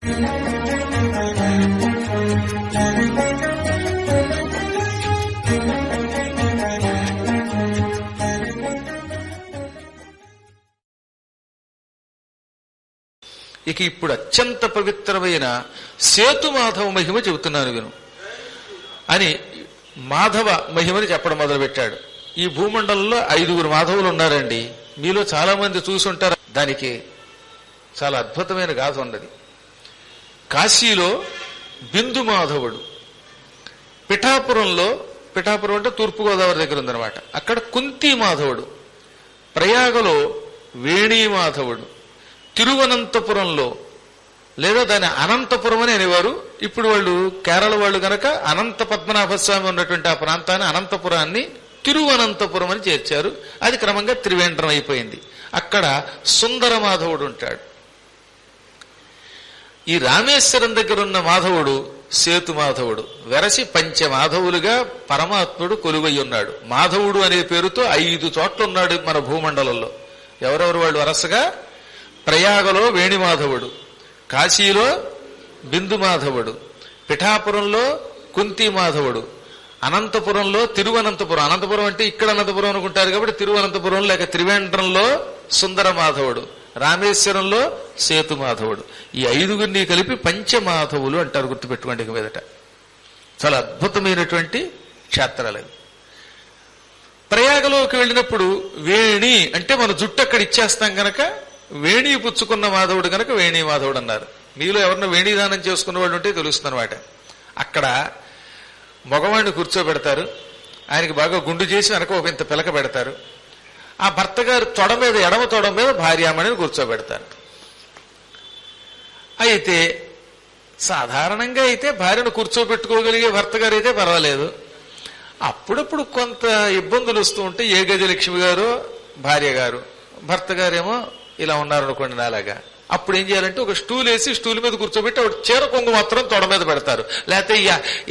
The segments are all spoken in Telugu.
ఇక ఇప్పుడు అత్యంత పవిత్రమైన సేతు మాధవ మహిమ చెబుతున్నాను విను అని మాధవ మహిమని చెప్పడం మొదలుపెట్టాడు. ఈ భూమండలంలో 5 మాధవులు ఉన్నారండి. మీలో చాలా మంది చూసుంటారు. దానికి చాలా అద్భుతమైన గాథ ఉన్నది. కాశీలో బిందు మాధవుడు, పిఠాపురం అంటే తూర్పుగోదావరి దగ్గర ఉందన్నమాట, అక్కడ కుంతి మాధవుడు, ప్రయాగలో వేణీ మాధవుడు, తిరువనంతపురంలో లేదా దాని అనంతపురం అని అనేవారు. ఇప్పుడు వాళ్ళు కేరళ వాళ్ళు గనక అనంత పద్మనాభస్వామి ఉన్నటువంటి ఆ ప్రాంతాన్ని అనంతపురాన్ని తిరువనంతపురం అని చేర్చారు. అది క్రమంగా త్రివేంద్రం అయిపోయింది. అక్కడ సుందర మాధవుడు ఉంటాడు. ఈ రామేశ్వరం దగ్గర ఉన్న మాధవుడు సేతు మాధవుడు. వెరసి పంచమాధవులుగా పరమాత్ముడు కొలువై ఉన్నాడు. మాధవుడు అనే పేరుతో 5 చోట్ల ఉన్నాడు మన భూమండలంలో. ఎవరెవరు వాళ్ళు? వరసగా ప్రయాగలో వేణిమాధవుడు, కాశీలో బిందు మాధవుడు, పిఠాపురంలో కుంతి మాధవుడు, అనంతపురంలో తిరువనంతపురం. అనంతపురం అంటే ఇక్కడ అనంతపురం అనుకుంటారు కాబట్టి తిరువనంతపురం లేక త్రివేంద్రంలో సుందర మాధవుడు, రామేశ్వరంలో సేతు మాధవుడు. ఈ 5 కలిపి పంచమాధవులు అంటారు. గుర్తుపెట్టుకోండి ఇక మీదట. చాలా అద్భుతమైనటువంటి క్షేత్రాలు. ప్రయాగలోకి వెళ్ళినప్పుడు వేణి అంటే మన జుట్టు అక్కడ ఇచ్చేస్తాం గనక వేణి పుచ్చుకున్న మాధవుడు గనక వేణి మాధవుడు అన్నారు. మీలో ఎవరన్నా వేణిదానం చేసుకున్న వాళ్ళు ఉంటే తెలుస్తుందన్నమాట. అక్కడ మగవాడిని కూర్చోబెడతారు. ఆయనకి బాగా గుండు చేసి వెనక ఒక ఇంత పిలక పెడతారు. ఆ భర్త గారు తొడ మీద, ఎడమ తొడ మీద భార్యామణిని కూర్చోబెడతారు. అయితే సాధారణంగా అయితే భార్యను కూర్చోబెట్టుకోగలిగే భర్త గారు అయితే పర్వాలేదు. అప్పుడప్పుడు కొంత ఇబ్బందులు వస్తూ ఉంటే ఏ గజలక్ష్మి గారు భార్య గారు, భర్త గారేమో ఇలా ఉన్నారనుకోండి నాలాగా, అప్పుడు ఏం చేయాలంటే ఒక స్టూల్ వేసి స్టూల్ మీద కూర్చోబెట్టి ఆవిడ చీర కొంగు మాత్రం తొడ మీద పెడతారు. లేకపోతే ఈ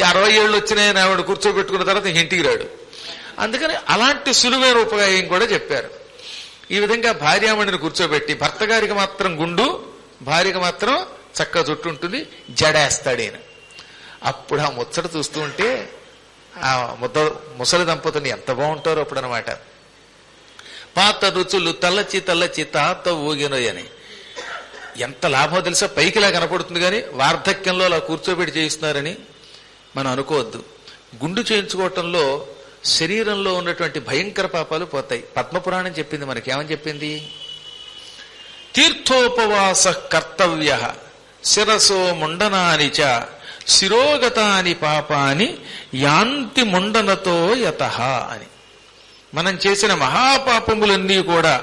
60 ఏళ్ళు వచ్చినాయని ఆవిడ కూర్చోబెట్టుకున్న తర్వాత ఇంటికి రాడు. అందుకని అలాంటి సులువైన ఉపాయం కూడా చెప్పారు. ఈ విధంగా భార్యామణిని కూర్చోబెట్టి భర్త గారికి మాత్రం గుండు, భార్యకి మాత్రం చక్క జుట్టు ఉంటుంది, జడేస్తాడు ఈయన. అప్పుడు ఆ ముచ్చట చూస్తూ ఉంటే ఆ ముసలి దంపతులు ఎంత బాగుంటారో అప్పుడు అనమాట. పాత రుచులు తల్లచి తల్లచి తాత ఊగినోయని ఎంత లాభం తెలుసా. పైకిలా కనపడుతుంది కానీ వార్ధక్యంలో అలా కూర్చోబెట్టి చేయిస్తున్నారని మనం అనుకోవద్దు. గుండు చేయించుకోవటంలో శరీరంలో ఉన్నటువంటి భయంకర పాపాలు పోతాయి. పద్మపురాణం చెప్పింది మనకి. ఏమని చెప్పింది? తీర్థోపవాస కర్తవ్య శిరసో ముండనాని చ శిరోగతాని పాపాని యాంతి ముండనతో యతః అని. మనం చేసిన మహాపాపములన్నీ కూడా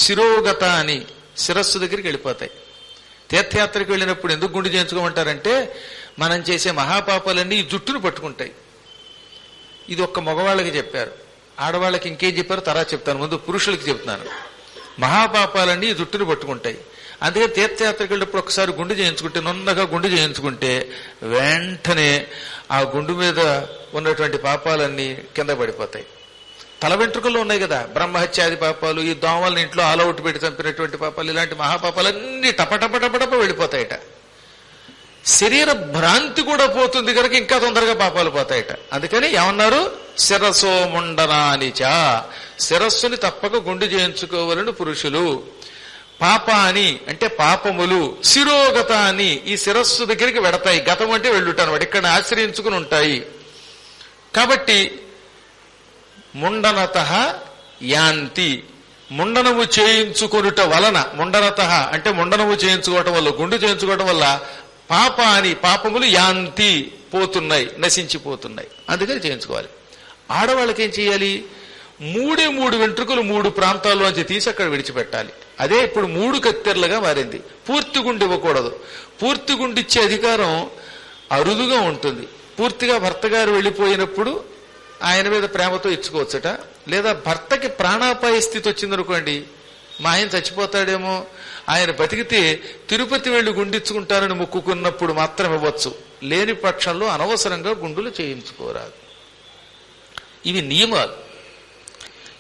శిరోగతాని శిరస్సు దగ్గరికి వెళ్ళిపోతాయి. తీర్థయాత్రకు వెళ్ళినప్పుడు ఎందుకు గుండు చేయించుకోమంటారంటే మనం చేసే మహాపాపాలన్నీ ఈ జుట్టును పట్టుకుంటాయి. ఇది ఒక్క మగవాళ్ళకి చెప్పారు. ఆడవాళ్ళకి ఇంకేం చెప్పారు తర్వాత చెప్తాను. ముందు పురుషులకి చెప్తున్నాను. మహాపాపాలన్నీ ఈ జుట్టును పట్టుకుంటాయి. అందుకే తీర్థయాత్రకు వెళ్ళినప్పుడు ఒకసారి గుండు చేయించుకుంటే, నున్నగా గుండు చేయించుకుంటే వెంటనే ఆ గుండు మీద ఉన్నటువంటి పాపాలన్నీ కింద పడిపోతాయి. తల వెంట్రుకల్లో ఉన్నాయి కదా బ్రహ్మహత్యాది పాపాలు, ఈ దోమల్ని ఇంట్లో ఆల్అవుట్ పెట్టి చంపినటువంటి పాపాలు, ఇలాంటి మహాపాపాలన్నీ టపటపటపటప వెళ్ళిపోతాయట. శరీర భ్రాంతి కూడా పోతుంది కనుక ఇంకా తొందరగా పాపాలు పోతాయట. అందుకని ఏమన్నారు? శిరసో ముండనానిచ, శిరస్సుని తప్పక గుండు చేయించుకోవాలని పురుషులు. పాపాని అంటే పాపములు, శిరోగతాని ఈ శిరస్సు దగ్గరికి వెడతాయి. గతం అంటే వెళ్ళుట అనమాట, ఇక్కడ ఆశ్రయించుకుని ఉంటాయి. కాబట్టి ముండనత యాంతి, ముండనము చేయించుకొనుట వలన, ముండనత అంటే ముండనము చేయించుకోవటం వల్ల, గుండు చేయించుకోవటం వల్ల పాపాని పాపములు యాంతి పోతున్నాయి, నశించిపోతున్నాయి. అందుకని చేయించుకోవాలి. ఆడవాళ్ళకి ఏం చేయాలి? 3 వెంట్రుకలు 3 ప్రాంతాల్లోంచి తీసి అక్కడ విడిచిపెట్టాలి. అదే ఇప్పుడు 3 కత్తెరలుగా మారింది. పూర్తి గుండు ఇవ్వకూడదు. పూర్తి గుండు ఇచ్చే అధికారం అరుదుగా ఉంటుంది. పూర్తిగా భర్త గారు వెళ్ళిపోయినప్పుడు ఆయన మీద ప్రేమతో ఇచ్చుకోవచ్చుట. లేదా భర్తకి ప్రాణాపాయ స్థితి వచ్చిందనుకోండి, మా ఆయన చచ్చిపోతాడేమో, ఆయన బతికితే తిరుపతి వెళ్లి గుండిచ్చుకుంటారని మొక్కుకున్నప్పుడు మాత్రం ఇవ్వచ్చు. లేని పక్షంలో అనవసరంగా గుండులు చేయించుకోరాదు. ఇవి నియమాలు.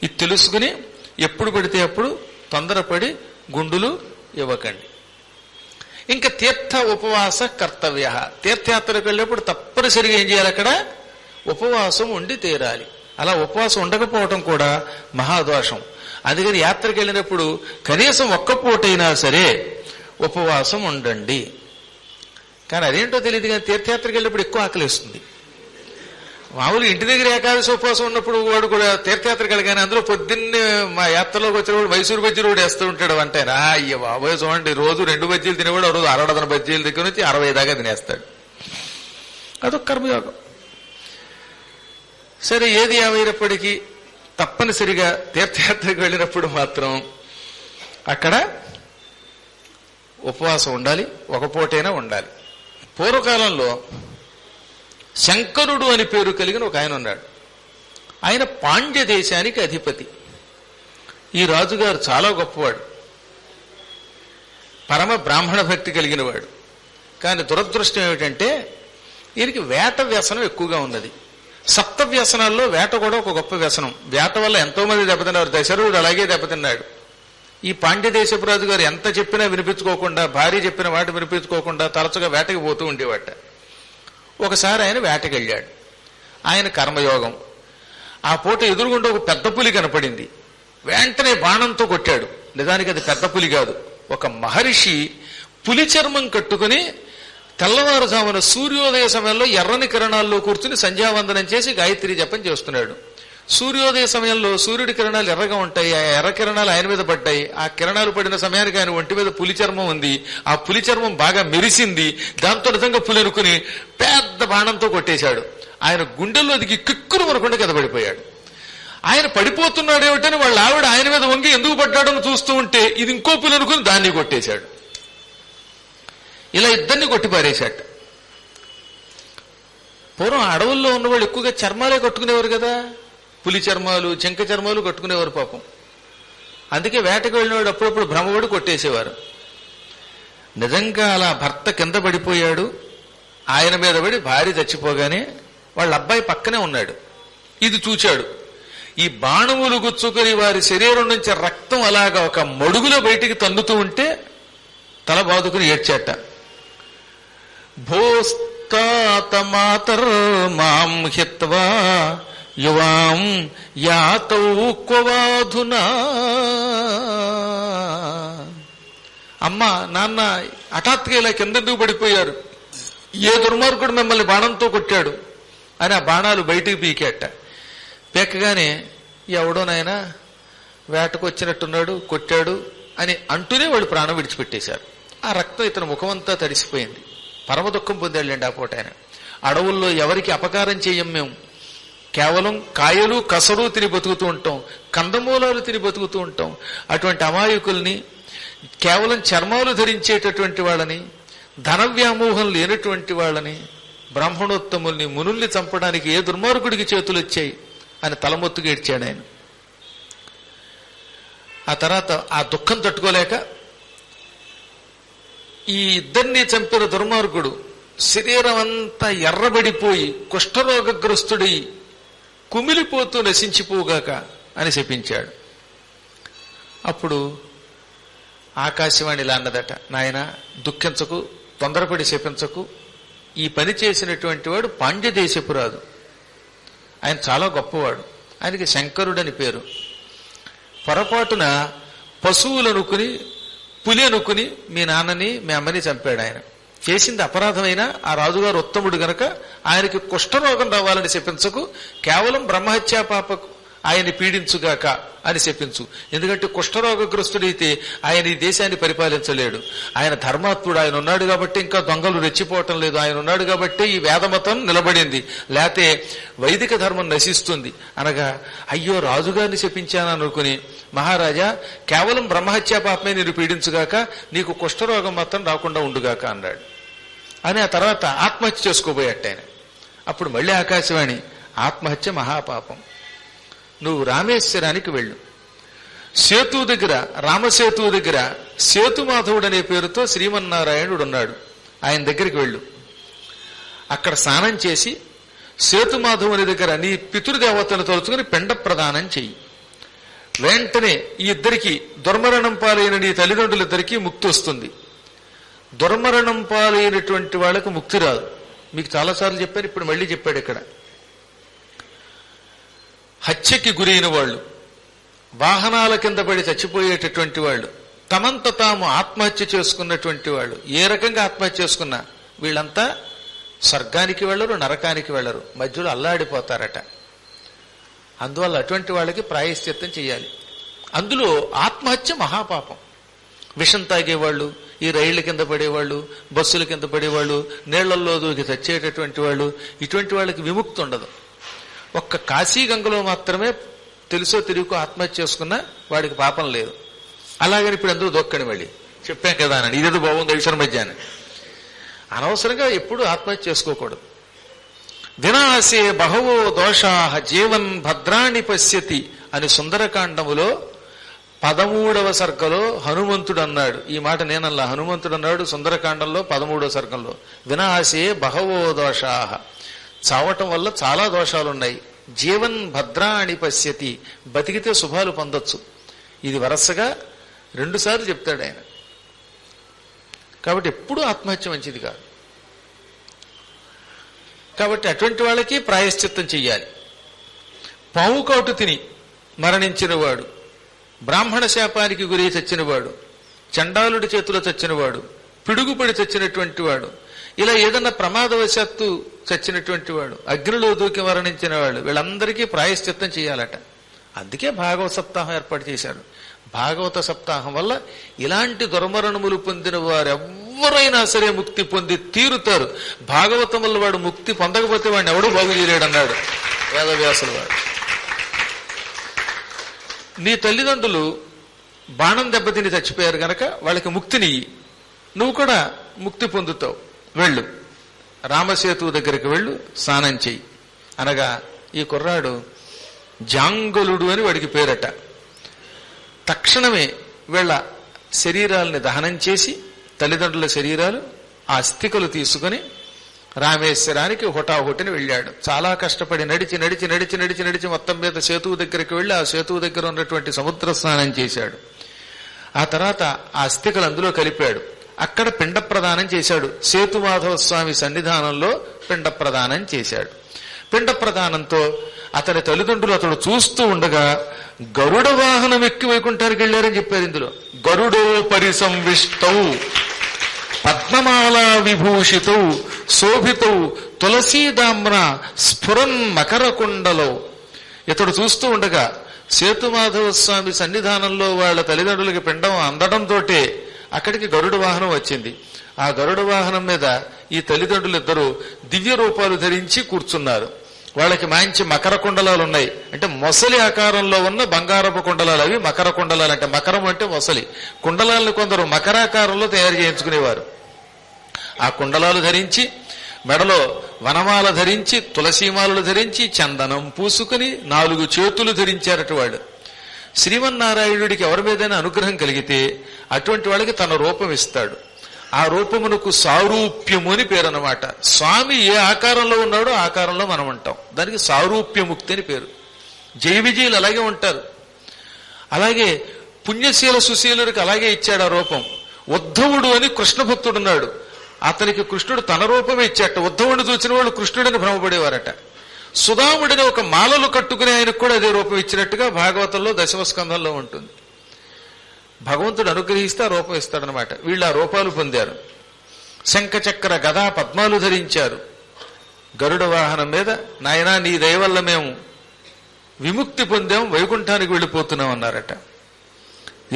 ఇది తెలుసుకుని ఎప్పుడు పడితే అప్పుడు తొందరపడి గుండులు ఇవ్వకండి. ఇంకా తీర్థ ఉపవాస కర్తవ్య. తీర్థయాత్రకు వెళ్ళినప్పుడు తప్పనిసరిగా ఏం చేయాలి? అక్కడ ఉపవాసం ఉండి తీరాలి. అలా ఉపవాసం ఉండకపోవటం కూడా మహాదోషం. అందుకని యాత్రకు వెళ్ళినప్పుడు కనీసం ఒక్క పూటైనా సరే ఉపవాసం ఉండండి. కానీ అదేంటో తెలియదు, కానీ తీర్థయాత్రకు వెళ్ళినప్పుడు ఎక్కువ ఆకలిస్తుంది. మామూలు ఇంటి దగ్గర ఏకాదశి ఉపవాసం ఉన్నప్పుడు వాడు కూడా తీర్థయాత్రకు వెళ్ళగానే అందులో పొద్దున్నే మా యాత్రలోకి వచ్చినప్పుడు మైసూరు బజ్జీలు కూడా వేస్తూ ఉంటాడు. అంటే అయ్య బాబోయ్ చూడండి, రోజు 2 బజ్జీలు తినేవాడు రోజు 60 బజ్జీల దగ్గర నుంచి 60 దాకా తినేస్తాడు. అదొక కర్మయోగం. సరే, ఏది ఏమైనప్పటికీ తప్పనిసరిగా తీర్థయాత్రకు వెళ్ళినప్పుడు మాత్రం అక్కడ ఉపవాసం ఉండాలి, ఒక పూటైనా ఉండాలి. పూర్వకాలంలో శంకరుడు అని పేరు కలిగిన ఒక ఆయన ఉన్నాడు. ఆయన పాండ్య దేశానికి అధిపతి. ఈ రాజుగారు చాలా గొప్పవాడు, పరమ బ్రాహ్మణ భక్తి కలిగిన వాడు. కానీ దురదృష్టం ఏమిటంటే ఈయనకి వేట వ్యసనం ఎక్కువగా ఉన్నది. సప్త వ్యసనాల్లో వేట కూడా ఒక గొప్ప వ్యసనం. వేట వల్ల ఎంతో మంది దెబ్బతిన్నారు. దశరథుడు అలాగే దెబ్బతిన్నాడు. ఈ పాండ్య దేశపు రాజు గారు ఎంత చెప్పినా వినిపించుకోకుండా, భార్య చెప్పిన మాట వినిపించుకోకుండా తరచుగా వేటకి పోతూ ఉండేవాట. ఒకసారి ఆయన వేటకి వెళ్ళాడు. ఆయన కర్మయోగం. ఆ పూట ఎదురుగుండా ఒక పెద్ద పులి కనపడింది. వెంటనే బాణంతో కొట్టాడు. నిజానికి అది పెద్ద పులి కాదు, ఒక మహర్షి పులి చర్మం కట్టుకుని తెల్లవారుజామున సూర్యోదయ సమయంలో ఎర్రని కిరణాల్లో కూర్చుని సంధ్యావందనం చేసి గాయత్రి జపం చేస్తున్నాడు. సూర్యోదయ సమయంలో సూర్యుడి కిరణాలు ఎర్రగా ఉంటాయి. ఆ ఎర్ర కిరణాలు ఆయన మీద పడ్డాయి. ఆ కిరణాలు పడిన సమయానికి ఆయన ఒంటి మీద పులి చర్మం ఉంది. ఆ పులి చర్మం బాగా మెరిసింది. దాంతో నిజంగా పులి అనుకుని పెద్ద బాణంతో కొట్టేశాడు. ఆయన గుండెల్లో దిగి కిక్కురు మనకుండా కిందపడిపోయాడు. ఆయన పడిపోతున్నాడు ఏమిటని వాళ్ళ ఆవిడ ఆయన మీద వంగి ఎందుకు పడ్డాడని చూస్తూ ఉంటే ఇది ఇంకో పులి అనుకుని దాన్ని కొట్టేశాడు. ఇలా ఇద్దరిని కొట్టి పారేశాట. పూర్వం అడవుల్లో ఉన్నవాళ్ళు ఎక్కువగా చర్మాలే కట్టుకునేవారు కదా, పులి చర్మాలు, జింక చర్మాలు కట్టుకునేవారు పాపం. అందుకే వేటకు వెళ్ళినవాడు అప్పుడప్పుడు భ్రమపడి కొట్టేసేవారు. నిజంగా అలా భర్త కింద పడిపోయాడు. ఆయన మీద పడి భార్య చచ్చిపోగానే వాళ్ళ అబ్బాయి పక్కనే ఉన్నాడు. ఇది చూచాడు. ఈ బాణములు గుచ్చుకొని వారి శరీరం నుంచి రక్తం అలాగా ఒక మడుగులో బయటికి తన్నుతూ ఉంటే తల బాదుకుని ఏడ్చాట. భోస్తాత మాతర్ మాం హిత్వా యువాం యాతౌ క్వవాధునా. అమ్మా నాన్న హఠాత్తుగా ఇలా కిందెందుకు పడిపోయారు? ఏ దుర్మార్గుడు మిమ్మల్ని బాణంతో కొట్టాడు అని ఆ బాణాలు బయటికి పీకేట. పీకగానే ఎవడో నాయనా వేటకు వచ్చినట్టున్నాడు, కొట్టాడు అని అంటూనే వాళ్ళు ప్రాణం విడిచిపెట్టేశారు. ఆ రక్తం ఇతని ముఖమంతా తడిసిపోయింది. పరమ దుఃఖం పొందాడులేండి ఆ పూట ఆయన. అడవుల్లో ఎవరికి అపకారం చెయ్యం మేము. కేవలం కాయలు కసరు తిని బతుకుతూ ఉంటాం, కందమూలాలు తిని బతుకుతూ ఉంటాం. అటువంటి అమాయకుల్ని, కేవలం చర్మాలు ధరించేటటువంటి వాళ్ళని, ధన వ్యామోహం లేనటువంటి వాళ్ళని, బ్రాహ్మణోత్తముల్ని, మునుల్ని చంపడానికి ఏ దుర్మార్గుడికి చేతులు వచ్చాయి అని తలమొత్తుగా ఏడ్చాడు ఆయన. ఆ తర్వాత ఆ దుఃఖం తట్టుకోలేక ఈ ఇద్దరిని చంపిన దుర్మార్గుడు శరీరం అంతా ఎర్రబడిపోయి కుష్ఠరోగగ్రస్తుడై కుమిలిపోతూ నశించిపోగాక అని శపించాడు. అప్పుడు ఆకాశవాణి ఇలా అన్నదట, నాయన దుఃఖించకు, తొందరపడి శపించకు. ఈ పని చేసినటువంటి వాడు పాండ్యదేశపు రాజు. ఆయన చాలా గొప్పవాడు. ఆయనకి శంకరుడని పేరు. పొరపాటున పశువులనుకుని, పులి అనుకుని మీ నాన్నని మీ అమ్మని చంపాడు. ఆయన చేసింది అపరాధమైనా ఆ రాజుగారు ఉత్తముడు గనక ఆయనకి కుష్ఠరోగం రావాలని శపించకు, కేవలం బ్రహ్మహత్యా పాపకు ఆయన్ని పీడించుగాక అని శపించు. ఎందుకంటే కుష్ఠరోగగ్రస్తుడైతే ఆయన ఈ దేశాన్ని పరిపాలించలేడు. ఆయన ధర్మాత్ముడు, ఆయన ఉన్నాడు కాబట్టి ఇంకా దొంగలు రెచ్చిపోవటం లేదు. ఆయన ఉన్నాడు కాబట్టి ఈ వేదమతం నిలబడింది, లేతే వైదిక ధర్మం నశిస్తుంది అనగా అయ్యో రాజుగారిని శపించాను అనుకుని, మహారాజా కేవలం బ్రహ్మహత్యా పాపమే నేను పీడించుగాక, నీకు కుష్ఠరోగం మాత్రం రాకుండా ఉండుగాక అన్నాడు. అని ఆ తర్వాత ఆత్మహత్య చేసుకోబోయాట ఆయన. అప్పుడు మళ్ళీ ఆకాశవాణి, ఆత్మహత్య మహాపాపం, నువ్వు రామేశ్వరానికి వెళ్ళు. సేతు దగ్గర, రామసేతు దగ్గర సేతుమాధవుడు అనే పేరుతో శ్రీమన్నారాయణుడు ఉన్నాడు. ఆయన దగ్గరికి వెళ్ళు. అక్కడ స్నానం చేసి సేతుమాధవుని దగ్గర నీ పితృదేవతను తలుచుకుని పిండ ప్రదానం చెయ్యి. వెంటనే ఈ ఇద్దరికి దుర్మరణం పాలైన నీ తల్లిదండ్రులిద్దరికీ ముక్తి వస్తుంది. దుర్మరణం పాలైనటువంటి వాళ్ళకు ముక్తి రాదు. మీకు చాలాసార్లు చెప్పారు, ఇప్పుడు మళ్ళీ చెప్పాడు ఇక్కడ. హత్యకి గురైన వాళ్ళు, వాహనాల కింద పడి చచ్చిపోయేటటువంటి వాళ్ళు, తమంత తాము ఆత్మహత్య చేసుకున్నటువంటి వాళ్ళు, ఏ రకంగా ఆత్మహత్య చేసుకున్నా వీళ్ళంతా స్వర్గానికి వెళ్ళరు, నరకానికి వెళ్ళరు, మధ్యలో అల్లాడిపోతారట. అందువల్ల అటువంటి వాళ్ళకి ప్రాయశ్చిత్తం చేయాలి. అందులో ఆత్మహత్య మహాపాపం. విషం తాగేవాళ్ళు, ఈ రైళ్ల కింద పడేవాళ్ళు, బస్సుల కింద పడేవాళ్ళు, నీళ్లలో దూకి చచ్చేటటువంటి వాళ్ళు, ఇటువంటి వాళ్ళకి విముక్తి ఉండదు. ఒక్క కాశీ గంగలో మాత్రమే తెలుసో తిరుగుకో ఆత్మహత్య చేసుకున్నా వాడికి పాపం లేదు. అలాగని ఇప్పుడు ఎందుకు దొక్కని మళ్ళీ చెప్పాం కదా అని ఇదేదో బాగుంది ఈశ్వర మధ్యాహ్నం. అనవసరంగా ఎప్పుడు ఆత్మహత్య చేసుకోకూడదు. వినాశే బహవో దోషాః జీవన్ భద్రాణి పశ్యతి అని సుందరకాండములో 13వ సర్గలో హనుమంతుడు అన్నాడు. ఈ మాట నేనల్లా, హనుమంతుడు అన్నాడు సుందరకాండంలో 13వ సర్గంలో. వినాశే బహవో దోషాః, చావటం వల్ల చాలా దోషాలున్నాయి. జీవన్ భద్రాణి పశ్యతి, బతికితే శుభాలు పొందొచ్చు. ఇది వరసగా 2 సార్లు చెప్తాడు ఆయన. కాబట్టి ఎప్పుడూ ఆత్మహత్య మంచిది కాదు. కాబట్టి అటువంటి వాళ్ళకి ప్రాయశ్చిత్తం చెయ్యాలి. పాము కాటు తిని మరణించినవాడు, బ్రాహ్మణ శాపానికి గురి చచ్చినవాడు, చండాలుడి చేతిలో చచ్చినవాడు, పిడుగుపడి చచ్చినటువంటి వాడు, ఇలా ఏదన్నా ప్రమాదవశాత్తు చచ్చినటువంటి వాడు, అగ్నిలో దూకి మరణించిన వాడు, వీళ్ళందరికీ ప్రాయశ్చిత్తం చేయాలట. అందుకే భాగవత సప్తాహం ఏర్పాటు చేశారు. భాగవత సప్తాహం వల్ల ఇలాంటి దుర్మరణములు పొందిన వారు ఎవరైనా సరే ముక్తి పొంది తీరుతారు. భాగవతం వల్ల వాడు ముక్తి పొందకపోతే వాడిని ఎవడూ బాగు చేయలేడు అన్నాడు వేదవ్యాసుల వాడు. నీ తల్లిదండ్రులు బాణం దెబ్బతిని చచ్చిపోయారు గనక వాళ్ళకి ముక్తిని నువ్వు కూడా ముక్తి పొందుతావు. వెళ్ళు, రామసేతు దగ్గరికి వెళ్ళు, స్నానం చెయ్యి అనగా ఈ కుర్రాడు జాంగలుడు అని వాడికి పేరట. తక్షణమే వీళ్ళ శరీరాలని దహనం చేసి తల్లిదండ్రుల శరీరాలు ఆ అస్థికలు తీసుకుని రామేశ్వరానికి హుటాహుటిని వెళ్ళాడు. చాలా కష్టపడి నడిచి నడిచి నడిచి నడిచి నడిచి మొత్తం మీద సేతువు దగ్గరికి వెళ్ళి ఆ సేతువు దగ్గర ఉన్నటువంటి సముద్ర స్నానం చేశాడు. ఆ తర్వాత ఆ అస్థికలు అందులో కలిపాడు. అక్కడ పిండ ప్రదానం చేశాడు. సేతుమాధవ స్వామి సన్నిధానంలో పిండ ప్రదానం చేశాడు. పిండ ప్రదానంతో అతని తల్లిదండ్రులు అతడు చూస్తూ ఉండగా గరుడ వాహనం ఎక్కి వైకుంఠానికి వెళ్ళారని చెప్పారు. ఇందులో గరుడో పరిసంవిష్టౌ పద్మమాలా విభూషితౌ శోభితౌ తులసీదామ్ర స్ఫురన్ మకర కుండలో. ఇతడు చూస్తూ ఉండగా సేతుమాధవ స్వామి సన్నిధానంలో వాళ్ళ తల్లిదండ్రులకి పిండం అందడంతో అక్కడికి గరుడ వాహనం వచ్చింది. ఆ గరుడ వాహనం మీద ఈ తల్లిదండ్రులు ఇద్దరు దివ్య రూపాలు ధరించి కూర్చున్నారు. వాళ్ళకి మంచి మకర కుండలాలు ఉన్నాయి. అంటే మొసలి ఆకారంలో ఉన్న బంగారపు కుండలాలు. అవి మకర కుండలాలు. అంటే మకరం అంటే మొసలి. కుండలాలను కొందరు మకరాకారంలో తయారు చేయించుకునేవారు. ఆ కుండలాలు ధరించి, మెడలో వనమాల ధరించి, తులసీమాలలు ధరించి, చందనం పూసుకుని 4 చేతులు ధరించారట వాళ్ళు. శ్రీమన్నారాయణుడికి ఎవరి మీదైనా అనుగ్రహం కలిగితే అటువంటి వాళ్ళకి తన రూపం ఇస్తాడు. ఆ రూపమునకు సారూప్యము అని పేరు అన్నమాట. స్వామి ఏ ఆకారంలో ఉన్నాడో ఆ ఆకారంలో మనం ఉంటాం. దానికి సారూప్యముక్తి అని పేరు. జయ విజయులు అలాగే ఉంటారు. అలాగే పుణ్యశీల సుశీలుడికి అలాగే ఇచ్చాడు ఆ రూపం. ఉద్ధవుడు అని కృష్ణ భక్తుడున్నాడు. అతనికి కృష్ణుడు తన రూపమే ఇచ్చాట. ఉద్ధవుడిని చూసిన వాళ్ళు కృష్ణుడిని భ్రమపడేవారట. సుధాముడిని ఒక మాలలు కట్టుకుని ఆయనకు కూడా అదే రూపం ఇచ్చినట్టుగా భాగవతంలో 10వ స్కంధంలో ఉంటుంది. భగవంతుడు అనుగ్రహిస్తే ఆ రూపం ఇస్తాడనమాట. వీళ్ళు ఆ రూపాలు పొందారు. శంఖచక్ర గదా పద్మాలు ధరించారు. గరుడ వాహనం మీద నాయనా నీ దయ వల్ల మేము విముక్తి పొందాం, వైకుంఠానికి వెళ్ళిపోతున్నాం అన్నారట.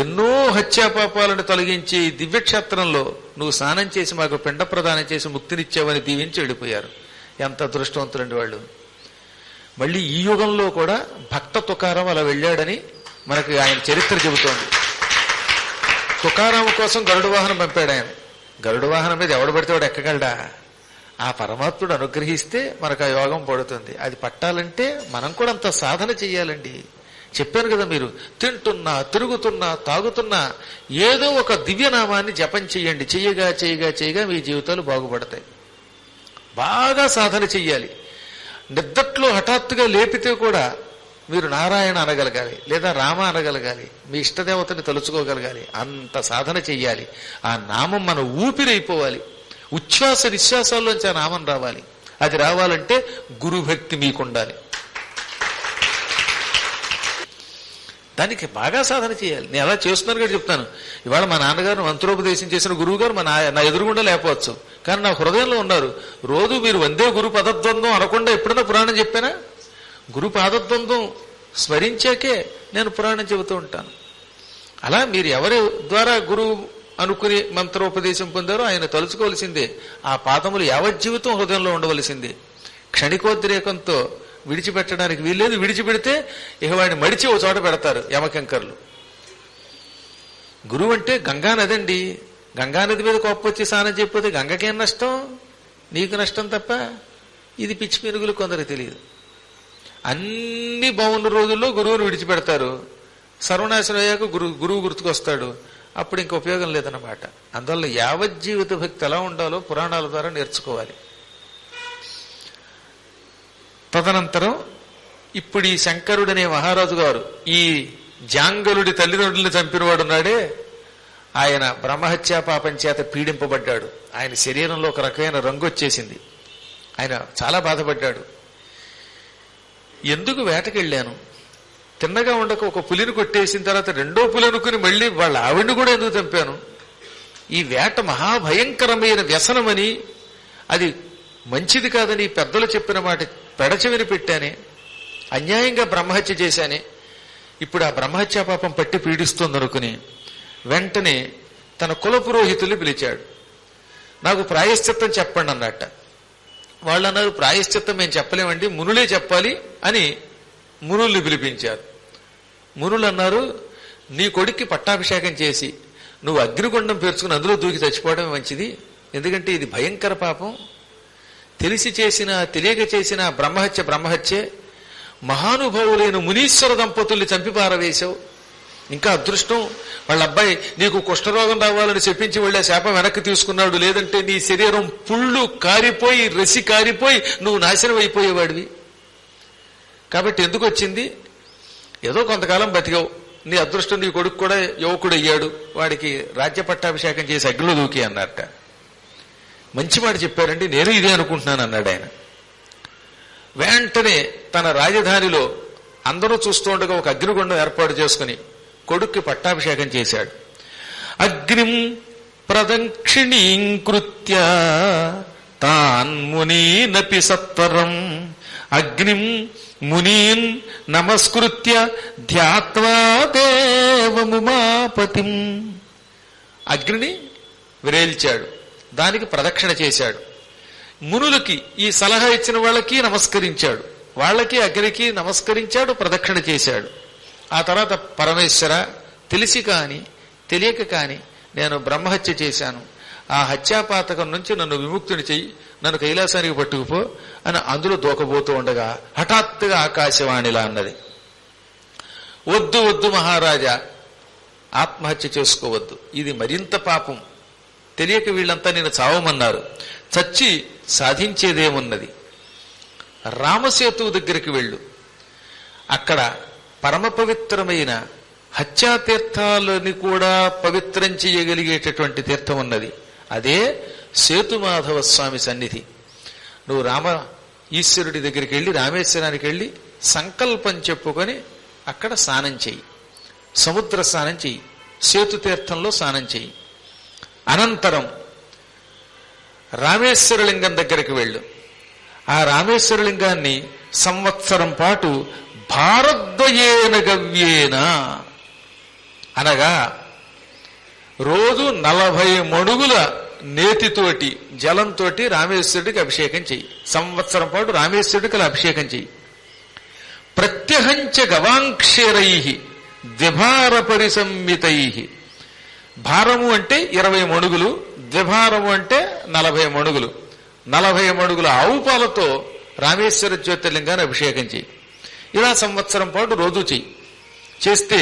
ఎన్నో హత్యాపాపాలను తొలగించి దివ్యక్షేత్రంలో నువ్వు స్నానం చేసి మాకు పిండ ప్రదానం చేసి ముక్తినిచ్చావని దీవించి వెళ్ళిపోయారు. ఎంత అదృష్టవంతులండి వాళ్ళు. మళ్ళీ ఈ యుగంలో కూడా భక్త తుకారం అలా వెళ్ళాడని మనకి ఆయన చరిత్ర చెబుతోంది. తుకారాము కోసం గరుడ వాహనం పంపాడు ఆయన. గరుడ వాహనం మీద ఎవడు పడితే వాడు ఎక్కగలడా? ఆ పరమాత్ముడు అనుగ్రహిస్తే మనకు ఆ యోగం పడుతుంది. అది పట్టాలంటే మనం కూడా అంత సాధన చెయ్యాలండి. చెప్పాను కదా, మీరు తింటున్నా, తిరుగుతున్నా, తాగుతున్నా ఏదో ఒక దివ్యనామాన్ని జపం చెయ్యండి. చెయ్యగా చెయ్యగా చెయ్యగా మీ జీవితాలు బాగుపడతాయి. బాగా సాధన చెయ్యాలి. నిద్దట్లో హఠాత్తుగా లేపితే కూడా మీరు నారాయణ అనగలగాలి, లేదా రామ అనగలగాలి, మీ ఇష్టదేవతని తలుచుకోగలగాలి. అంత సాధన చెయ్యాలి. ఆ నామం మన ఊపిరైపోవాలి. ఉచ్ఛ్వాస నిశ్వాసాల్లోంచి ఆ నామం రావాలి. అది రావాలంటే గురుభక్తి మీకుండాలి. దానికి బాగా సాధన చేయాలి. నేను అలా చేస్తున్నాను కూడా చెప్తాను. ఇవాళ మా నాన్నగారు మంత్రోపదేశం చేసిన గురువు గారు నా ఎదురుగుండా లేకపోవచ్చు, కానీ నా హృదయంలో ఉన్నారు. రోజు మీరు వందే గురు పదద్వందం అనకుండా ఎప్పుడైనా పురాణం చెప్పానా? గురు పాదద్వందం స్మరించాకే నేను పురాణం చెబుతూ ఉంటాను. అలా మీరు ఎవరి ద్వారా గురువు అనుకుని మంత్రోపదేశం పొందారో ఆయన తలుచుకోవలసిందే. ఆ పాదములు యావజ్జీవితం హృదయంలో ఉండవలసిందే. క్షణికోద్రేకంతో విడిచిపెట్టడానికి వీల్లేదు. విడిచిపెడితే ఇక వాడిని మడిచి ఓ చోట పెడతారు యమకంకర్లు. గురువు అంటే గంగానది అండి. గంగానది మీద కోపం వచ్చి స్నానం చేయకపోతే గంగకేం నష్టం? నీకు నష్టం తప్ప. ఇది పిచ్చి పెరుగులు కొందరికి తెలియదు. అన్ని బాగున్న రోజుల్లో గురువుని విడిచిపెడతారు. సర్వనాశనం అయ్యాక గురువు గుర్తుకొస్తాడు. అప్పుడు ఇంక ఉపయోగం లేదన్నమాట. అందువల్ల యావజ్జీవిత భక్తి ఎలా ఉండాలో పురాణాల ద్వారా నేర్చుకోవాలి. తదనంతరం ఇప్పుడు ఈ శంకరుడనే మహారాజు గారు, ఈ జాంగలుడి తల్లిదండ్రుల్ని చంపినవాడు ఉన్నాడే, ఆయన బ్రహ్మహత్యా పాపం చేత పీడింపబడ్డాడు. ఆయన శరీరంలో ఒక రకమైన రంగు వచ్చేసింది. ఆయన చాలా బాధపడ్డాడు. ఎందుకు వేటకెళ్ళాను? తిన్నగా ఉండక ఒక పులిని కొట్టేసిన తర్వాత రెండో పులి అనుకుని మళ్ళీ వాళ్ళ ఆవిడ్ని కూడా ఎందుకు చంపాను? ఈ వేట మహాభయంకరమైన వ్యసనమని, అది మంచిది కాదని పెద్దలు చెప్పిన మాట పెడచెవిని పెట్టానే, అన్యాయంగా బ్రహ్మహత్య చేశానే, ఇప్పుడు ఆ బ్రహ్మహత్యా పాపం పట్టి పీడిస్తుందనుకుని వెంటనే తన కుల పురోహితుల్ని పిలిచాడు. నాకు ప్రాయశ్చిత్తం చెప్పండి అన్నట్ట. వాళ్ళు అన్నారు, ప్రాయశ్చిత్తం మేము చెప్పలేమండి, మునులే చెప్పాలి అని మునుల్ని పిలిపించారు. మునులు అన్నారు, నీ కొడుక్కి పట్టాభిషేకం చేసి నువ్వు అగ్నిగుండం పేర్చుకుని అందులో దూకి చచ్చిపోవడమే మంచిది. ఎందుకంటే ఇది భయంకర పాపం. తెలిసి చేసిన తెలియక చేసిన బ్రహ్మహత్యే. మహానుభావులైన మునీశ్వర దంపతుల్ని చంపి పారవేశావు. ఇంకా అదృష్టం, వాళ్ళ అబ్బాయి నీకు కుష్ఠరోగం రావాలని చెప్పించి వెళ్ళే శాపం వెనక్కి తీసుకున్నాడు. లేదంటే నీ శరీరం పుళ్ళు కారిపోయి రసి కారిపోయి నువ్వు నాశనం అయిపోయేవాడివి. కాబట్టి ఎందుకు వచ్చింది? ఏదో కొంతకాలం బతికావు. నీ అదృష్టం, నీ కొడుకు కూడా యువకుడు అయ్యాడు, వాడికి రాజ్య పట్టాభిషేకం చేసి అగ్నిలో దూకి అన్నట్ట. మంచి మాట చెప్పారండి, నేను ఇదే అనుకుంటున్నాను అన్నాడు ఆయన. వెంటనే తన రాజధానిలో అందరూ చూస్తూ ఉండగా ఒక అగ్నిగుండం ఏర్పాటు చేసుకుని కొడుక్కి పట్టాభిషేకం చేశాడు. అగ్నిం ప్రదక్షిణీకృత్య తాన్మునీనపి సత్వరం అగ్నిం మునీన్ నమస్కృత్య ధ్యాత్వా దేవముమాపతిం. అగ్నిని విరేల్చాడు, దానికి ప్రదక్షిణ చేశాడు. మునులకి ఈ సలహా ఇచ్చిన వాళ్ళకి నమస్కరించాడు, వాళ్ళకి అగ్నికి నమస్కరించాడు, ప్రదక్షిణ చేశాడు. ఆ తర్వాత పరమేశ్వర, తెలిసి కాని తెలియక కాని నేను బ్రహ్మహత్య చేశాను, ఆ హత్యాపాతకం నుంచి నన్ను విముక్తిని చెయ్యి, నన్ను కైలాసానికి పట్టుకుపో అని అందులో దూకబోతూ ఉండగా హఠాత్తుగా ఆకాశవాణిలా అన్నది, వద్దు వద్దు మహారాజా, ఆత్మహత్య చేసుకోవద్దు, ఇది మరింత పాపం. తెలియక వీళ్ళంతా నేను చావమన్నారు, చచ్చి సాధించేదేమున్నది. రామసేతువు దగ్గరికి వెళ్ళు, అక్కడ పరమ పవిత్రమైన హత్యాతీర్థాలని కూడా పవిత్రం చేయగలిగేటటువంటి తీర్థం ఉన్నది. అదే సేతుమాధవ స్వామి సన్నిధి. నువ్వు ఈశ్వరుడి దగ్గరికి వెళ్ళి, రామేశ్వరానికి వెళ్ళి సంకల్పం చెప్పుకొని అక్కడ స్నానం చెయ్యి, సముద్ర స్నానం చెయ్యి, సేతు తీర్థంలో స్నానం చెయ్యి. అనంతరం రామేశ్వరలింగం దగ్గరికి వెళ్ళు. ఆ రామేశ్వరలింగాన్ని సంవత్సరం పాటు భారద్వయేన గవ్యేన, అనగా రోజు 40 మణుగుల నేతితోటి జలంతోటి రామేశ్వరుడికి అభిషేకం చెయ్యి. సంవత్సరం పాటు రామేశ్వరుడికి అలా అభిషేకం చెయ్యి. ప్రత్యహంచ గవాంక్షరై ద్విభార పరిసంమితై. భారము అంటే 20 మణుగులు, ద్విభారము అంటే 40 మణుగులు. 40 మణుగుల ఆవు పాలతో రామేశ్వర జ్యోతిర్లింగాన్ని అభిషేకం చెయ్యి. ఇలా సంవత్సరం పాటు రోజు చెయ్యి. చేస్తే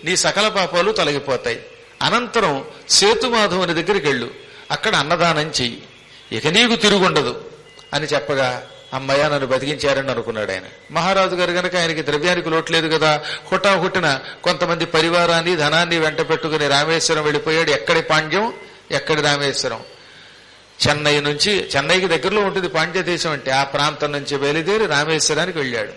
నీ సకల పాపాలు తొలగిపోతాయి. అనంతరం సేతుమాధవుని దగ్గరికి వెళ్ళు, అక్కడ అన్నదానం చెయ్యి, ఇక నీకు తిరుగుండదు అని చెప్పగా అమ్మయ్య నన్ను బతికించారని అనుకున్నాడు ఆయన. మహారాజు గారు కనుక ఆయనకి ద్రవ్యానికి లోట్లేదు కదా, హుటాహుటిన కొంతమంది పరివారాన్ని ధనాన్ని వెంట పెట్టుకుని రామేశ్వరం వెళ్ళిపోయాడు. ఎక్కడి పాండ్యం, ఎక్కడి రామేశ్వరం. చెన్నైకి దగ్గరలో ఉంటుంది పాండ్య దేశం అంటే. ఆ ప్రాంతం నుంచి బయలుదేరి రామేశ్వరానికి వెళ్ళాడు.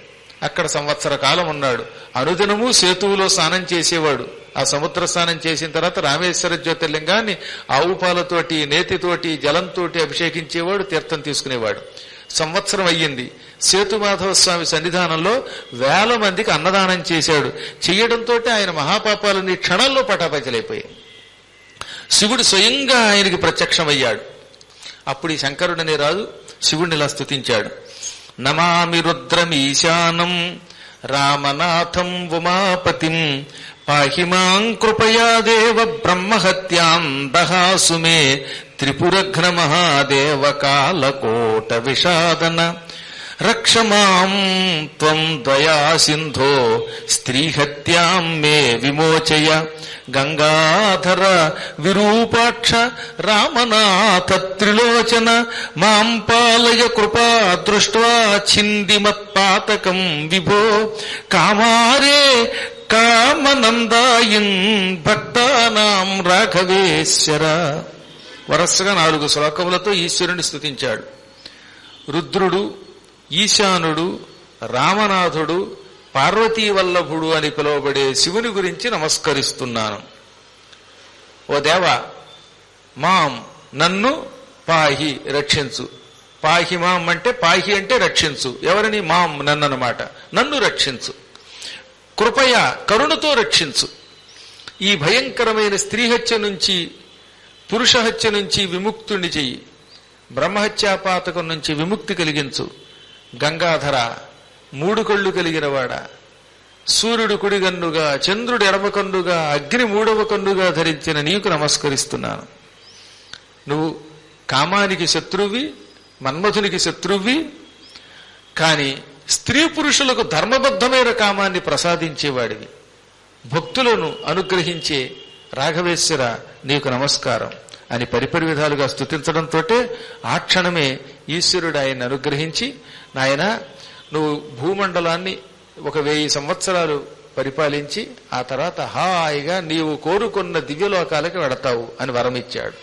అక్కడ సంవత్సర కాలం ఉన్నాడు. అనుదినము సేతువులో స్నానం చేసేవాడు. ఆ సముద్ర స్నానం చేసిన తర్వాత రామేశ్వర జ్యోతిర్లింగాన్ని ఆవు పాలతోటి, నేతితోటి, జలంతోటి అభిషేకించేవాడు, తీర్థం తీసుకునేవాడు. సంవత్సరం అయ్యింది. సేతుమాధవ స్వామి సన్నిధానంలో 1000 మందికి అన్నదానం చేశాడు. చెయ్యడంతో ఆయన మహాపాపాలని క్షణంలో పటాపంచలైపోయాయి. శివుడు స్వయంగా ఆయనకి ప్రత్యక్షమయ్యాడు. అప్పుడు ఈ శంకరుడనే రాజు శివుడిని ఇలా స్తుతించాడు. నమామి రుద్రమీశానం రామనాథం ఉమాపతిం పాహిమాం కృపయా దేవ బ్రహ్మహత్యాం దహాసు మే త్రిపురఘ్న మహాదేవ కాలకోట విషాదన రక్షమాం త్వం దయా సింధో స్త్రీహత్యాం మే విమోచయ గంగాధర విరూపాక్ష రామనాథ త్రిలోచన మాం పాలయ కృపా దృష్ట్వా ఛింది మత్పాతకం విభో కామారే కామనందాయిన్ భక్తానాం రాఘవేశ్వర. వరసగా 4 శ్లోకములతో ఈశ్వరుని స్తుతించాడు. రుద్రుడు, ఈశానుడు, రామనాథుడు, పార్వతీవల్లభుడు అని పిలువబడే శివుని గురించి నమస్కరిస్తున్నాను. ఓ దేవా, మాం నన్ను పాహి రక్షించు. పాహి మాం అంటే పాహి అంటే రక్షించు. ఎవరిని? మాం నన్నమాట. నన్ను రక్షించు. కృపయ కరుణతో రక్షించు. ఈ భయంకరమైన స్త్రీహత్య నుంచి, పురుషహత్య నుంచి విముక్తుణ్ణి చెయ్యి. బ్రహ్మహత్యాపాతకం నుంచి విముక్తి కలిగించు. గంగాధర, 3 కళ్ళు కలిగినవాడా, సూర్యుడు కుడిగన్నుగా, చంద్రుడు ఎడమకన్నుగా, అగ్ని 3వ కన్నుగా ధరించిన నీకు నమస్కరిస్తున్నాను. నువ్వు కామానికి శత్రువి, మన్మథునికి శత్రువి, కాని స్త్రీ పురుషులకు ధర్మబద్ధమైన కామాన్ని ప్రసాదించేవాడివి. భక్తులను అనుగ్రహించే రాఘవేశ్వర నీకు నమస్కారం అని పరిపరి విధాలుగా స్తుతించడంతో ఆ క్షణమే ఈశ్వరుడు ఆయన్ని అనుగ్రహించి, నాయన నువ్వు భూమండలాన్ని 1000 సంవత్సరాలు పరిపాలించి ఆ తర్వాత హాయిగా నీవు కోరుకున్న దివ్యలోకాలకు వెడతావు అని వరమిచ్చాడు.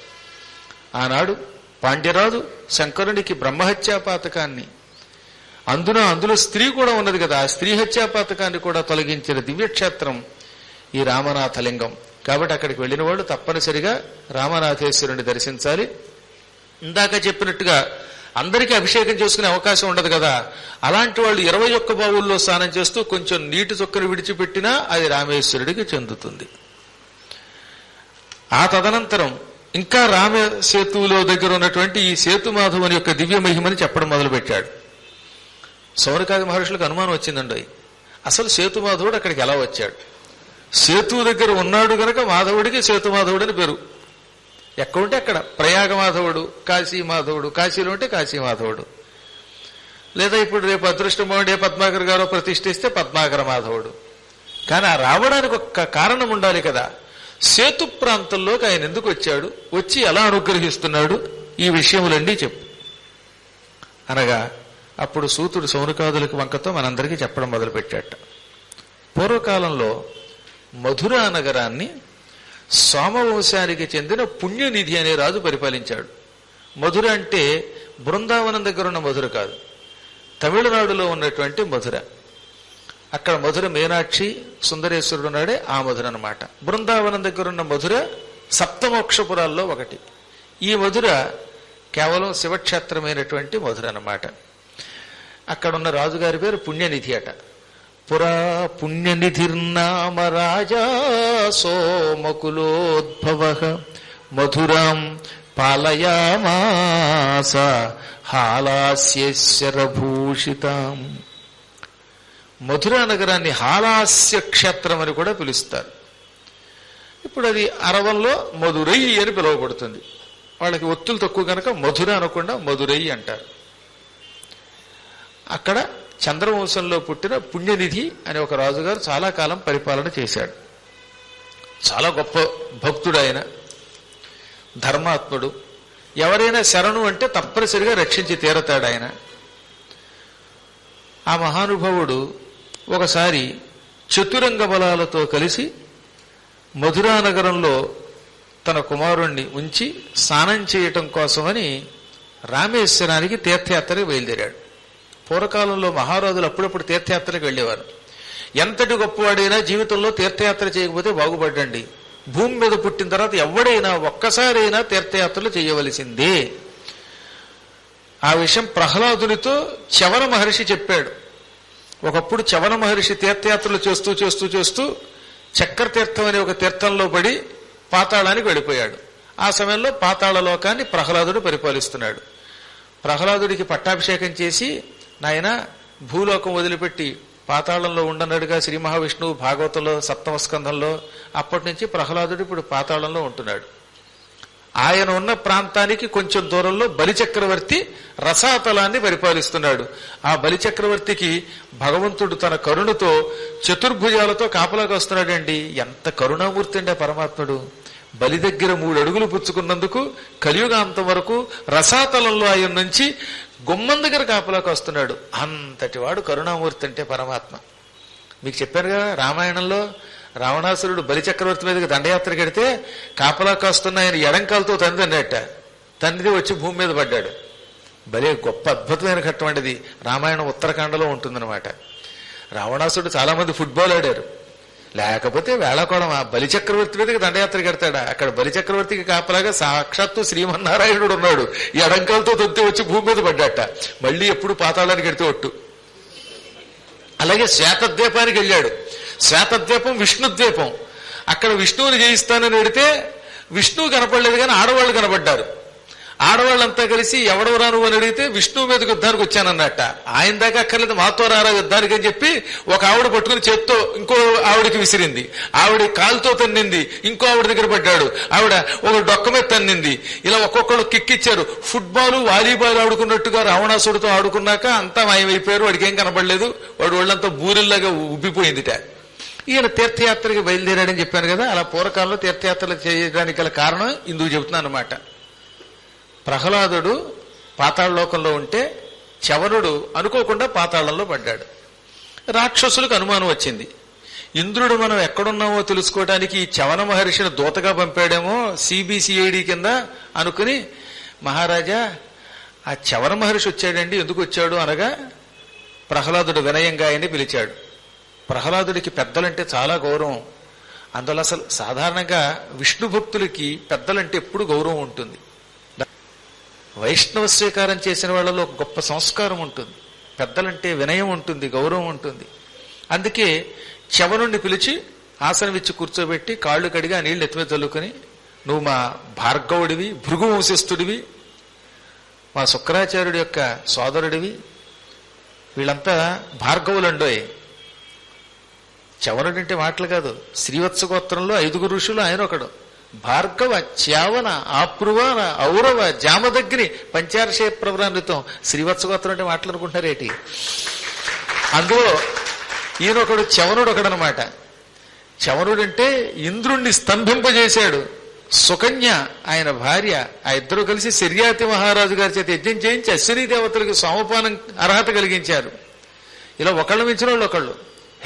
ఆనాడు పాండ్యరాజు శంకరునికి బ్రహ్మహత్యాపాతకాన్ని, అందులో స్త్రీ కూడా ఉన్నది కదా, ఆ స్త్రీ హత్యాపాతకాన్ని కూడా తొలగించిన దివ్యక్షేత్రం ఈ రామనాథలింగం. కాబట్టి అక్కడికి వెళ్ళిన వాళ్ళు తప్పనిసరిగా రామనాథేశ్వరుని దర్శించాలి. ఇందాక చెప్పినట్టుగా అందరికీ అభిషేకం చేసుకునే అవకాశం ఉండదు కదా, అలాంటి వాళ్ళు 21 బావుల్లో స్నానం చేస్తూ కొంచెం నీటి చుక్కను విడిచిపెట్టినా అది రామేశ్వరుడికి చెందుతుంది. ఆ తదనంతరం ఇంకా రామ సేతువులో దగ్గర ఉన్నటువంటి ఈ సేతుమాధవుని యొక్క దివ్య మహిమని చెప్పడం మొదలుపెట్టాడు. సౌనకాది మహర్షులకు అనుమానం వచ్చిందండి, అసలు సేతుమాధవుడు అక్కడికి ఎలా వచ్చాడు? సేతువు దగ్గర ఉన్నాడు గనక మాధవుడికి సేతుమాధవుడు అని పేరు. ఎక్కడుంటే అక్కడ ప్రయాగ మాధవుడు, కాశీ మాధవుడు, కాశీలో ఉంటే కాశీ మాధవుడు, లేదా ఇప్పుడు రేపు అదృష్టం బాగుండే పద్మాకర్ గారు ప్రతిష్ఠిస్తే పద్మాకర మాధవుడు. కానీ ఆ రావడానికి ఒక్క కారణం ఉండాలి కదా. సేతు ప్రాంతంలోకి ఆయన ఎందుకు వచ్చాడు, వచ్చి ఎలా అనుగ్రహిస్తున్నాడు, ఈ విషయములన్నీ చెప్పు అనగా అప్పుడు సూతుడు సౌనకాదులకు వంకతో మనందరికీ చెప్పడం మొదలుపెట్టాట. పూర్వకాలంలో మధురా నగరాన్ని సోమవంశానికి చెందిన పుణ్యనిధి అనే రాజు పరిపాలించాడు. మధుర అంటే బృందావనం దగ్గర ఉన్న మధుర కాదు, తమిళనాడులో ఉన్నటువంటి మధుర. అక్కడ మధుర మీనాక్షి సుందరేశ్వరుడు ఉన్నాడే ఆ మధుర అన్నమాట. బృందావనం దగ్గర ఉన్న మధుర సప్తమోక్షపురాల్లో ఒకటి. ఈ మధుర కేవలం శివక్షేత్రమైనటువంటి మధుర అన్నమాట. అక్కడున్న రాజుగారి పేరు పుణ్యనిధి అట. పురా పుణ్యనిధిర్నామ రాజా సోమకులోద్భవ మధురాం పాలయామాస హాలాస్యేశ్వరభూషితాం. మధురా నగరాన్ని హాలాస్య క్షేత్రం అని కూడా పిలుస్తారు. ఇప్పుడు అది అరవంలో మధురై అని పిలువబడుతుంది. వాళ్ళకి ఒత్తులు తక్కువ కనుక మధుర అనకుండా మధురై అంటారు. అక్కడ చంద్రవంశంలో పుట్టిన పుణ్యనిధి అనే ఒక రాజుగారు చాలా కాలం పరిపాలన చేశాడు. చాలా గొప్ప భక్తుడు ఆయన, ధర్మాత్ముడు. ఎవరైనా శరణు అంటే తప్పనిసరిగా రక్షించి తీరతాడు ఆయన. ఆ మహానుభావుడు ఒకసారి చతురంగ బలాలతో కలిసి మధురానగరంలో తన కుమారుణ్ణి ఉంచి స్నానం చేయటం కోసమని రామేశ్వరానికి తీర్థయాత్రకి బయలుదేరాడు. పూర్వకాలంలో మహారాజులు అప్పుడప్పుడు తీర్థయాత్రలకు వెళ్ళేవారు. ఎంతటి గొప్పవాడైనా జీవితంలో తీర్థయాత్ర చేయకపోతే బాగుపడ్డండి. భూమి మీద పుట్టిన తర్వాత ఎవడైనా ఒక్కసారైనా తీర్థయాత్రలు చేయవలసిందే. ఆ విషయం ప్రహ్లాదునితో చవన మహర్షి చెప్పాడు. ఒకప్పుడు చవన మహర్షి తీర్థయాత్రలు చేస్తూ చేస్తూ చేస్తూ చక్రతీర్థం అనే ఒక తీర్థంలో పడి పాతాళానికి వెళ్ళిపోయాడు. ఆ సమయంలో పాతాళ లోకాన్ని ప్రహ్లాదుడు పరిపాలిస్తున్నాడు. ప్రహ్లాదుడికి పట్టాభిషేకం చేసి, నాయన భూలోకం వదిలిపెట్టి పాతాళంలో ఉండన్నాడుగా శ్రీ మహావిష్ణువు భాగవతంలో 7వ స్కంధంలో. అప్పటి నుంచి ప్రహ్లాదుడు ఇప్పుడు పాతాళంలో ఉంటున్నాడు. ఆయన ఉన్న ప్రాంతానికి కొంచెం దూరంలో బలిచక్రవర్తి రసాతలాన్ని పరిపాలిస్తున్నాడు. ఆ బలిచక్రవర్తికి భగవంతుడు తన కరుణతో చతుర్భుజాలతో కాపలాగా వస్తున్నాడండి. ఎంత కరుణామూర్తి అండి పరమాత్ముడు. బలి దగ్గర 3 అడుగులు పుచ్చుకున్నందుకు కలియుగాంతం వరకు రసాతలంలో ఆయన నుంచి గుమ్మం దగ్గర కాపలాగా వస్తున్నాడు. అంతటి వాడు కరుణామూర్తి అంటే పరమాత్మ. మీకు చెప్పారుగా రామాయణంలో రావణాసురుడు బలిచక్రవర్తి మీదకి దండయాత్ర కడితే కాపలా కాస్తున్న ఆయన ఎడంకాలతో తండ్రినట్ట తండ్రి వచ్చి భూమి మీద పడ్డాడు. భలే గొప్ప అద్భుతమైన ఘట్టం అండి. రామాయణం ఉత్తరాఖండలో ఉంటుందన్నమాట. రావణాసురుడు చాలా మంది ఫుట్బాల్ ఆడారు. లేకపోతే వేళకోళం ఆ బలిచక్రవర్తి మీదకి దండయాత్ర కడతాడా? అక్కడ బలిచక్రవర్తికి కాపలాగా సాక్షాత్తు శ్రీమన్నారాయణుడు ఉన్నాడు. ఈ ఎడంకాలతో తొత్తి వచ్చి భూమి మీద పడ్డాట. మళ్ళీ ఎప్పుడు పాతాళానికి ఎడితే ఒట్టు. అలాగే శ్వేతద్వీపానికి వెళ్ళాడు. శ్వేతద్వీపం విష్ణుద్వీపం. అక్కడ విష్ణువుని జయిస్తానని ఎడితే విష్ణువు కనపడలేదు, కానీ ఆడవాళ్ళు కనపడ్డారు. ఆడవాళ్ళంతా కలిసి ఎవడవరా నువ్వు అని అడిగితే విష్ణువు మీదకి యుద్ధానికి వచ్చానన్నట్ట. ఆయన దాకా అక్కర్లేదు, మాతో రారా యుద్ధానికి అని చెప్పి ఒక ఆవిడ పట్టుకుని చేత్తో ఇంకో ఆవిడికి విసిరింది. ఆవిడ కాలుతో తన్నింది, ఇంకో ఆవిడ దగ్గర పడ్డాడు. ఆవిడ ఒక డొక్క మీద తన్నింది. ఇలా ఒక్కొక్కళ్ళు కిక్కిచ్చారు. ఫుట్బాల్ వాలీబాల్ ఆడుకున్నట్టుగా రావణాసుడితో ఆడుకున్నాక అంతా మాయమైపోయారు. వాడికి ఏం కనపడలేదు. వాడు వాళ్ళంతా బూరెల్లాగా ఉబ్బిపోయిందిట. ఈయన తీర్థయాత్రకి బయలుదేరాడని చెప్పాను కదా. అలా పూర్వకాలంలో తీర్థయాత్రలు చేయడానికి గల కారణం ఇందుకు చెబుతున్నాను అనమాట. ప్రహ్లాదుడు పాతాళలోకంలో ఉంటే చవనుడు అనుకోకుండా పాతాళంలో పడ్డాడు. రాక్షసులకు అనుమానం వచ్చింది. ఇంద్రుడు మనం ఎక్కడున్నామో తెలుసుకోవడానికి ఈ చవన మహర్షిని దూతగా పంపాడేమో సిబిసిఐడి కింద అనుకుని, మహారాజా ఆ చవన మహర్షి వచ్చాడండి, ఎందుకు వచ్చాడు అనగా ప్రహ్లాదుడు వినయంగా ఆయన్ని పిలిచాడు. ప్రహ్లాదుడికి పెద్దలంటే చాలా గౌరవం. అందులో అసలు సాధారణంగా విష్ణు భక్తులకి పెద్దలంటే ఎప్పుడు గౌరవం ఉంటుంది. వైష్ణవ స్వీకారం చేసిన వాళ్ళలో గొప్ప సంస్కారం ఉంటుంది. పెద్దలంటే వినయం ఉంటుంది, గౌరవం ఉంటుంది. అందుకే చవనుణ్ణి పిలిచి ఆసనం ఇచ్చి కూర్చోబెట్టి కాళ్ళు కడిగి ఆ నీళ్లు ఎత్తిమీద చల్లుకొని, నువ్వు మా భార్గవుడివి, భృగు వంశస్థుడివి, మా శుక్రాచార్యుడి యొక్క సోదరుడివి, వీళ్ళంతా భార్గవులండోయ్. చవనుడంటే మాటలు కాదు. శ్రీవత్స గోత్రంలో 5 ఋషులు ఆయన ఒకడు. భార్గవ, చ్యావన, ఆప్రువాన, ఔరవ, జామదగ్ని, పంచార్షయ ప్రవరాన్వితం. శ్రీవత్స గోత్రం అంటే మాటలు అనుకుంటారేటి. అందులో ఈయనొకడు చవనుడు ఒకడనమాట. చవనుడంటే ఇంద్రుణ్ణి స్తంభింపజేశాడు. సుకన్య ఆయన భార్య, ఆ ఇద్దరు కలిసి శర్యాతి మహారాజు గారి చేత యజ్ఞం చేయించి అశ్విని దేవతలకు సోమపానం అర్హత కలిగించారు. ఇలా ఒకళ్ళు మించిన వాళ్ళు ఒకళ్ళు,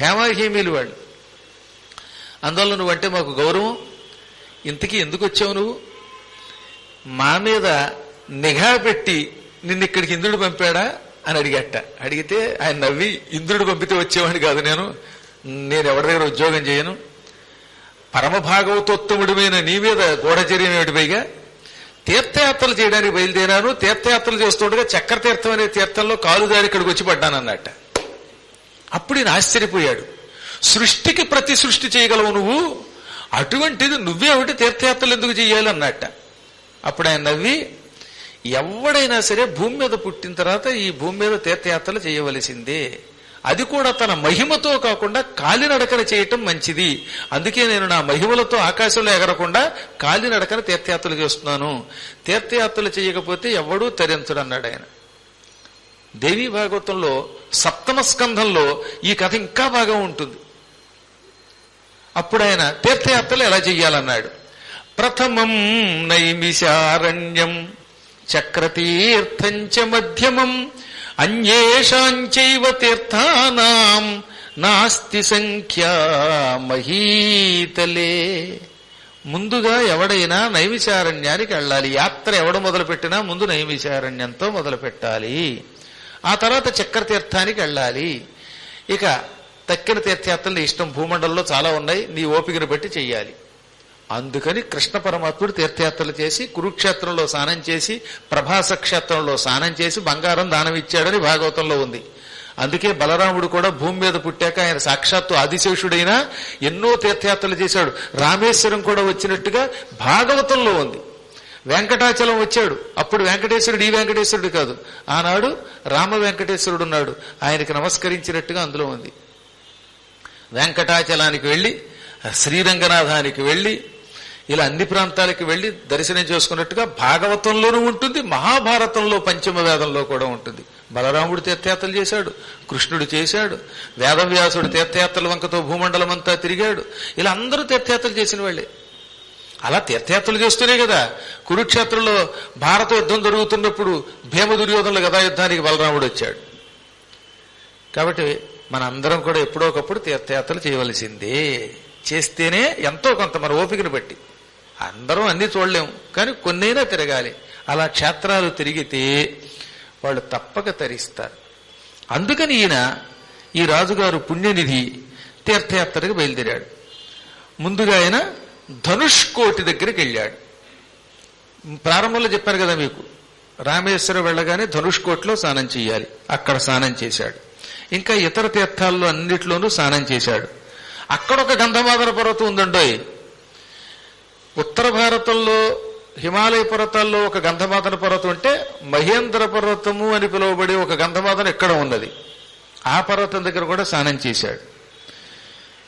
హేమాహేమీలు వాళ్ళు. అందువల్ల నువ్వంటే మాకు గౌరవం. ఇంతకీ ఎందుకు వచ్చావు నువ్వు? మా మీద నిఘా పెట్టి నిన్ను ఇక్కడికి ఇంద్రుడు పంపాడా అని అడిగట. అడిగితే ఆయన నవ్వి, ఇంద్రుడు పంపితే వచ్చేవాడిని కాదు, నేను ఎవరి దగ్గర ఉద్యోగం చేయను, పరమభాగవతోత్తముడిమైన నీ మీద గూఢచర్యం ఏమిటి, పైగా తీర్థయాత్రలు చేయడానికి బయలుదేరాను. తీర్థయాత్రలు చేస్తుండగా చక్రతీర్థం అనే తీర్థంలో కాలుదారి ఇక్కడికి వచ్చి పడ్డానన్నట్ట. అప్పుడు ఈయన ఆశ్చర్యపోయాడు. సృష్టికి ప్రతి సృష్టి చేయగలవు నువ్వు, అటువంటిది నువ్వేమిటి తీర్థయాత్రలు ఎందుకు చెయ్యాలి అన్నట్ట. అప్పుడు ఆయన నవ్వి, ఎవడైనా సరే భూమి మీద పుట్టిన తర్వాత ఈ భూమి మీద తీర్థయాత్రలు చేయవలసిందే, అది కూడా తన మహిమతో కాకుండా కాలినడకన చేయటం మంచిది. అందుకే నేను నా మహిమలతో ఆకాశంలో ఎగరకుండా కాలినడకన తీర్థయాత్రలు చేస్తున్నాను. తీర్థయాత్రలు చేయకపోతే ఎవడూ తరించడు అన్నాడు ఆయన. దేవీ భాగవతంలో 7వ స్కంధంలో ఈ కథ ఇంకా బాగా ఉంటుంది. అప్పుడు ఆయన తీర్థయాత్రలు ఎలా చెయ్యాలన్నాడు. ప్రథమం నైమిషారణ్యం చక్రతీర్థంచ మధ్యమం అన్యేషాంచైవ తీర్థానాం నాస్తి సంఖ్యా మహీతలే. ముందుగా ఎవడైనా నైమిషారణ్యానికి వెళ్ళాలి. యాత్ర ఎవడు మొదలుపెట్టినా ముందు నైమిషారణ్యంతో మొదలు పెట్టాలి. ఆ తర్వాత చక్ర తీర్థానికి వెళ్ళాలి. ఇక తక్కిన తీర్థయాత్రలు ఇష్టం, భూమండలంలో చాలా ఉన్నాయి, నీ ఓపికను బట్టి చెయ్యాలి. అందుకని కృష్ణ పరమాత్ముడు తీర్థయాత్రలు చేసి కురుక్షేత్రంలో స్నానం చేసి ప్రభాస క్షేత్రంలో స్నానం చేసి బంగారం దానం ఇచ్చాడని భాగవతంలో ఉంది. అందుకే బలరాముడు కూడా భూమి మీద పుట్టాక ఆయన సాక్షాత్తు ఆదిశేషుడైనా ఎన్నో తీర్థయాత్రలు చేశాడు. రామేశ్వరం కూడా వచ్చినట్టుగా భాగవతంలో ఉంది. వెంకటాచలం వచ్చాడు, అప్పుడు వెంకటేశ్వరుడు ఈ వెంకటేశ్వరుడు కాదు, ఆనాడు రామ వెంకటేశ్వరుడు ఉన్నాడు, ఆయనకి నమస్కరించినట్టుగా అందులో ఉంది. వెంకటాచలానికి వెళ్ళి శ్రీరంగనాథానికి వెళ్ళి ఇలా అన్ని ప్రాంతాలకు వెళ్ళి దర్శనం చేసుకున్నట్టుగా భాగవతంలోనూ ఉంటుంది, మహాభారతంలో పంచమ వేదంలో కూడా ఉంటుంది. బలరాముడు తీర్థయాత్రలు చేశాడు, కృష్ణుడు చేశాడు, వేదవ్యాసుడు తీర్థయాత్రల వంకతో భూమండలం అంతా తిరిగాడు. ఇలా అందరూ తీర్థయాత్రలు చేసిన వాళ్ళే. అలా తీర్థయాత్రలు చేస్తూనే కదా కురుక్షేత్రంలో భారత యుద్ధం జరుగుతున్నప్పుడు భీమ దుర్యోధనుల గదా యుద్ధానికి బలరాముడు వచ్చాడు. కాబట్టి మన అందరం కూడా ఎప్పుడో ఒకప్పుడు తీర్థయాత్రలు చేయవలసిందే. చేస్తేనే ఎంతో కొంత మన ఓపికను బట్టి, అందరం అన్ని చూడలేము కానీ కొన్నైనా తిరగాలి. అలా క్షేత్రాలు తిరిగితే వాళ్ళు తప్పక తరిస్తారు. అందుకని ఈ రాజుగారు పుణ్యనిధి తీర్థయాత్రకు బయలుదేరాడు. ముందుగా ఆయన ధనుష్కోటి దగ్గరికి వెళ్ళాడు. ప్రారంభంలో చెప్పారు కదా మీకు, రామేశ్వరం వెళ్ళగానే ధనుష్కోటిలో స్నానం చేయాలి, అక్కడ స్నానం చేశాడు. ఇంకా ఇతర తీర్థాల్లో అన్నిట్లోనూ స్నానం చేశాడు. అక్కడ ఒక గంధమాదన పర్వతం ఉందండోయ్. ఉత్తర భారతంలో హిమాలయ పర్వతాల్లో ఒక గంధమాదన పర్వతం ఉంటే మహేంద్ర పర్వతము అని పిలువబడే ఒక గంధమాదన ఎక్కడ ఉన్నది. ఆ పర్వతం దగ్గర కూడా స్నానం చేశాడు.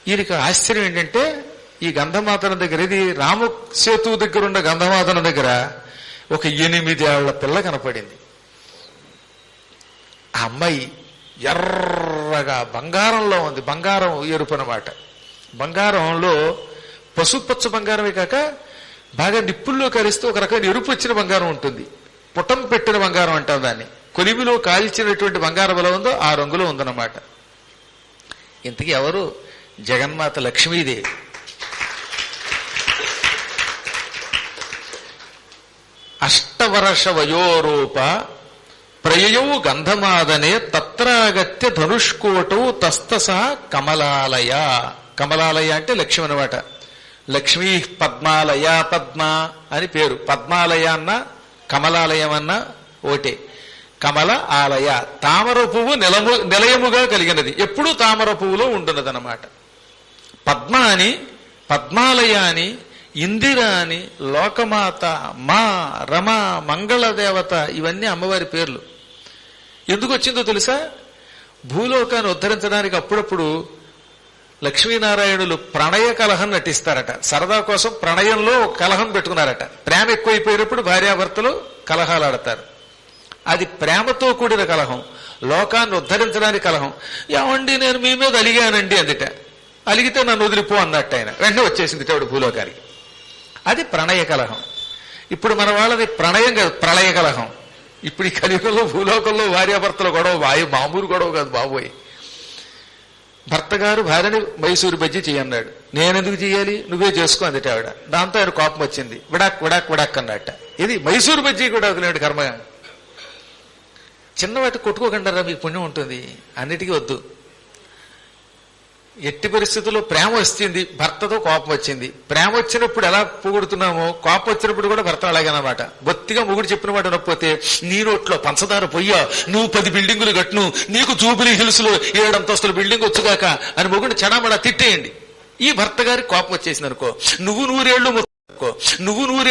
ఈయనకి ఆశ్చర్యం ఏంటంటే ఈ గంధమాదన దగ్గర, ఇది రామసేతు దగ్గర ఉన్న గంధమాదన దగ్గర ఒక 8 ఏళ్ల పిల్ల కనపడింది. ఆ అమ్మాయి ఎర్రగా బంగారంలో ఉంది. బంగారం ఎరుపు అన్నమాట. బంగారంలో పసుపచ్చ బంగారమే కాక బాగా నిప్పుల్లో కరిస్తే ఒక రకమైన ఎరుపు వచ్చిన బంగారం ఉంటుంది. పుటం పెట్టిన బంగారం అంటాం దాన్ని. కొలిమిలో కాల్చినటువంటి బంగారం ఎలా ఉందో ఆ రంగులో ఉందన్నమాట. ఇంతకీ ఎవరు? జగన్మాత లక్ష్మీదేవి. అష్టవర్ష వయోరూప ప్రయయౌ గంధమాదనే తత్రాగత్య ధనుష్కోటౌ తస్తస కమలాలయ. కమలాలయ అంటే లక్ష్మి అనమాట. లక్ష్మీ పద్మాలయ, పద్మ అని పేరు. పద్మాలయ అన్న కమలాలయం అన్న ఓటే. కమల ఆలయ, తామర పువ్వు నిలయముగా కలిగినది, ఎప్పుడూ తామర పువ్వులో ఉండున్నదన్నమాట. పద్మ అని, పద్మాలయ అని, ఇందిర అని, లోకమాత, మా, రమ, మంగళదేవత, ఇవన్నీ అమ్మవారి పేర్లు. ఎందుకు వచ్చిందో తెలుసా? భూలోకాన్ని ఉద్ధరించడానికి అప్పుడప్పుడు లక్ష్మీనారాయణులు ప్రణయ కలహం నటిస్తారట. సరదా కోసం ప్రణయంలో ఒక కలహం పెట్టుకున్నారట. ప్రేమ ఎక్కువైపోయినప్పుడు భార్యాభర్తలు కలహాలు ఆడతారు. అది ప్రేమతో కూడిన కలహం, లోకాన్ని ఉద్ధరించడానికి కలహం. ఏమండి నేను మీ మీద అలిగానండి అందుట. అలిగితే నన్ను వదిలిపో అన్నట్టు ఆయన వెంటనే వచ్చేసింది ఆవిడ భూలోకానికి. అది ప్రణయ కలహం. ఇప్పుడు మన వాళ్ళది ప్రణయం కాదు, ప్రళయ కలహం. ఇప్పుడు ఈ కలియుగంలో భూలోకంలో భార్యాభర్తల గొడవ మామూలు గొడవ కాదు బాబోయ్. భర్త గారు భార్యని మైసూరు బజ్జీ చేయన్నాడు. నేనెందుకు చెయ్యాలి, నువ్వే చేసుకో అందుట ఆవిడ. దాంతో ఆయన కోపం వచ్చింది. విడాక్ విడాక్ విడాక్ అన్నట్ట. ఇది మైసూరు బజ్జీ కూడా వదిలేడు కర్మగా. చిన్నవాటి కొట్టుకోకుండా మీకు పుణ్యం ఉంటుంది. అన్నిటికీ వద్దు. ఎట్టి పరిస్థితుల్లో ప్రేమ వచ్చింది, భర్తతో కోపం వచ్చింది. ప్రేమ వచ్చినప్పుడు ఎలా పొగుడుతున్నామో కోపం వచ్చినప్పుడు కూడా భర్త అలాగేనమాట. బొత్తిగా మొగుడు చెప్పిన మాట నొప్పితే, నీ నోట్లో పంచదార పొయ్యా, నువ్వు 10 బిల్డింగులు కట్టును, నీకు జూబిలీ హిల్స్ లో 7 అంతస్తుల బిల్డింగ్ వచ్చుగాక అని మొగుడిని చెడామడా తిట్టేయండి. ఈ భర్త గారికి కోపం వచ్చేసింది అనుకో, నువ్వు 100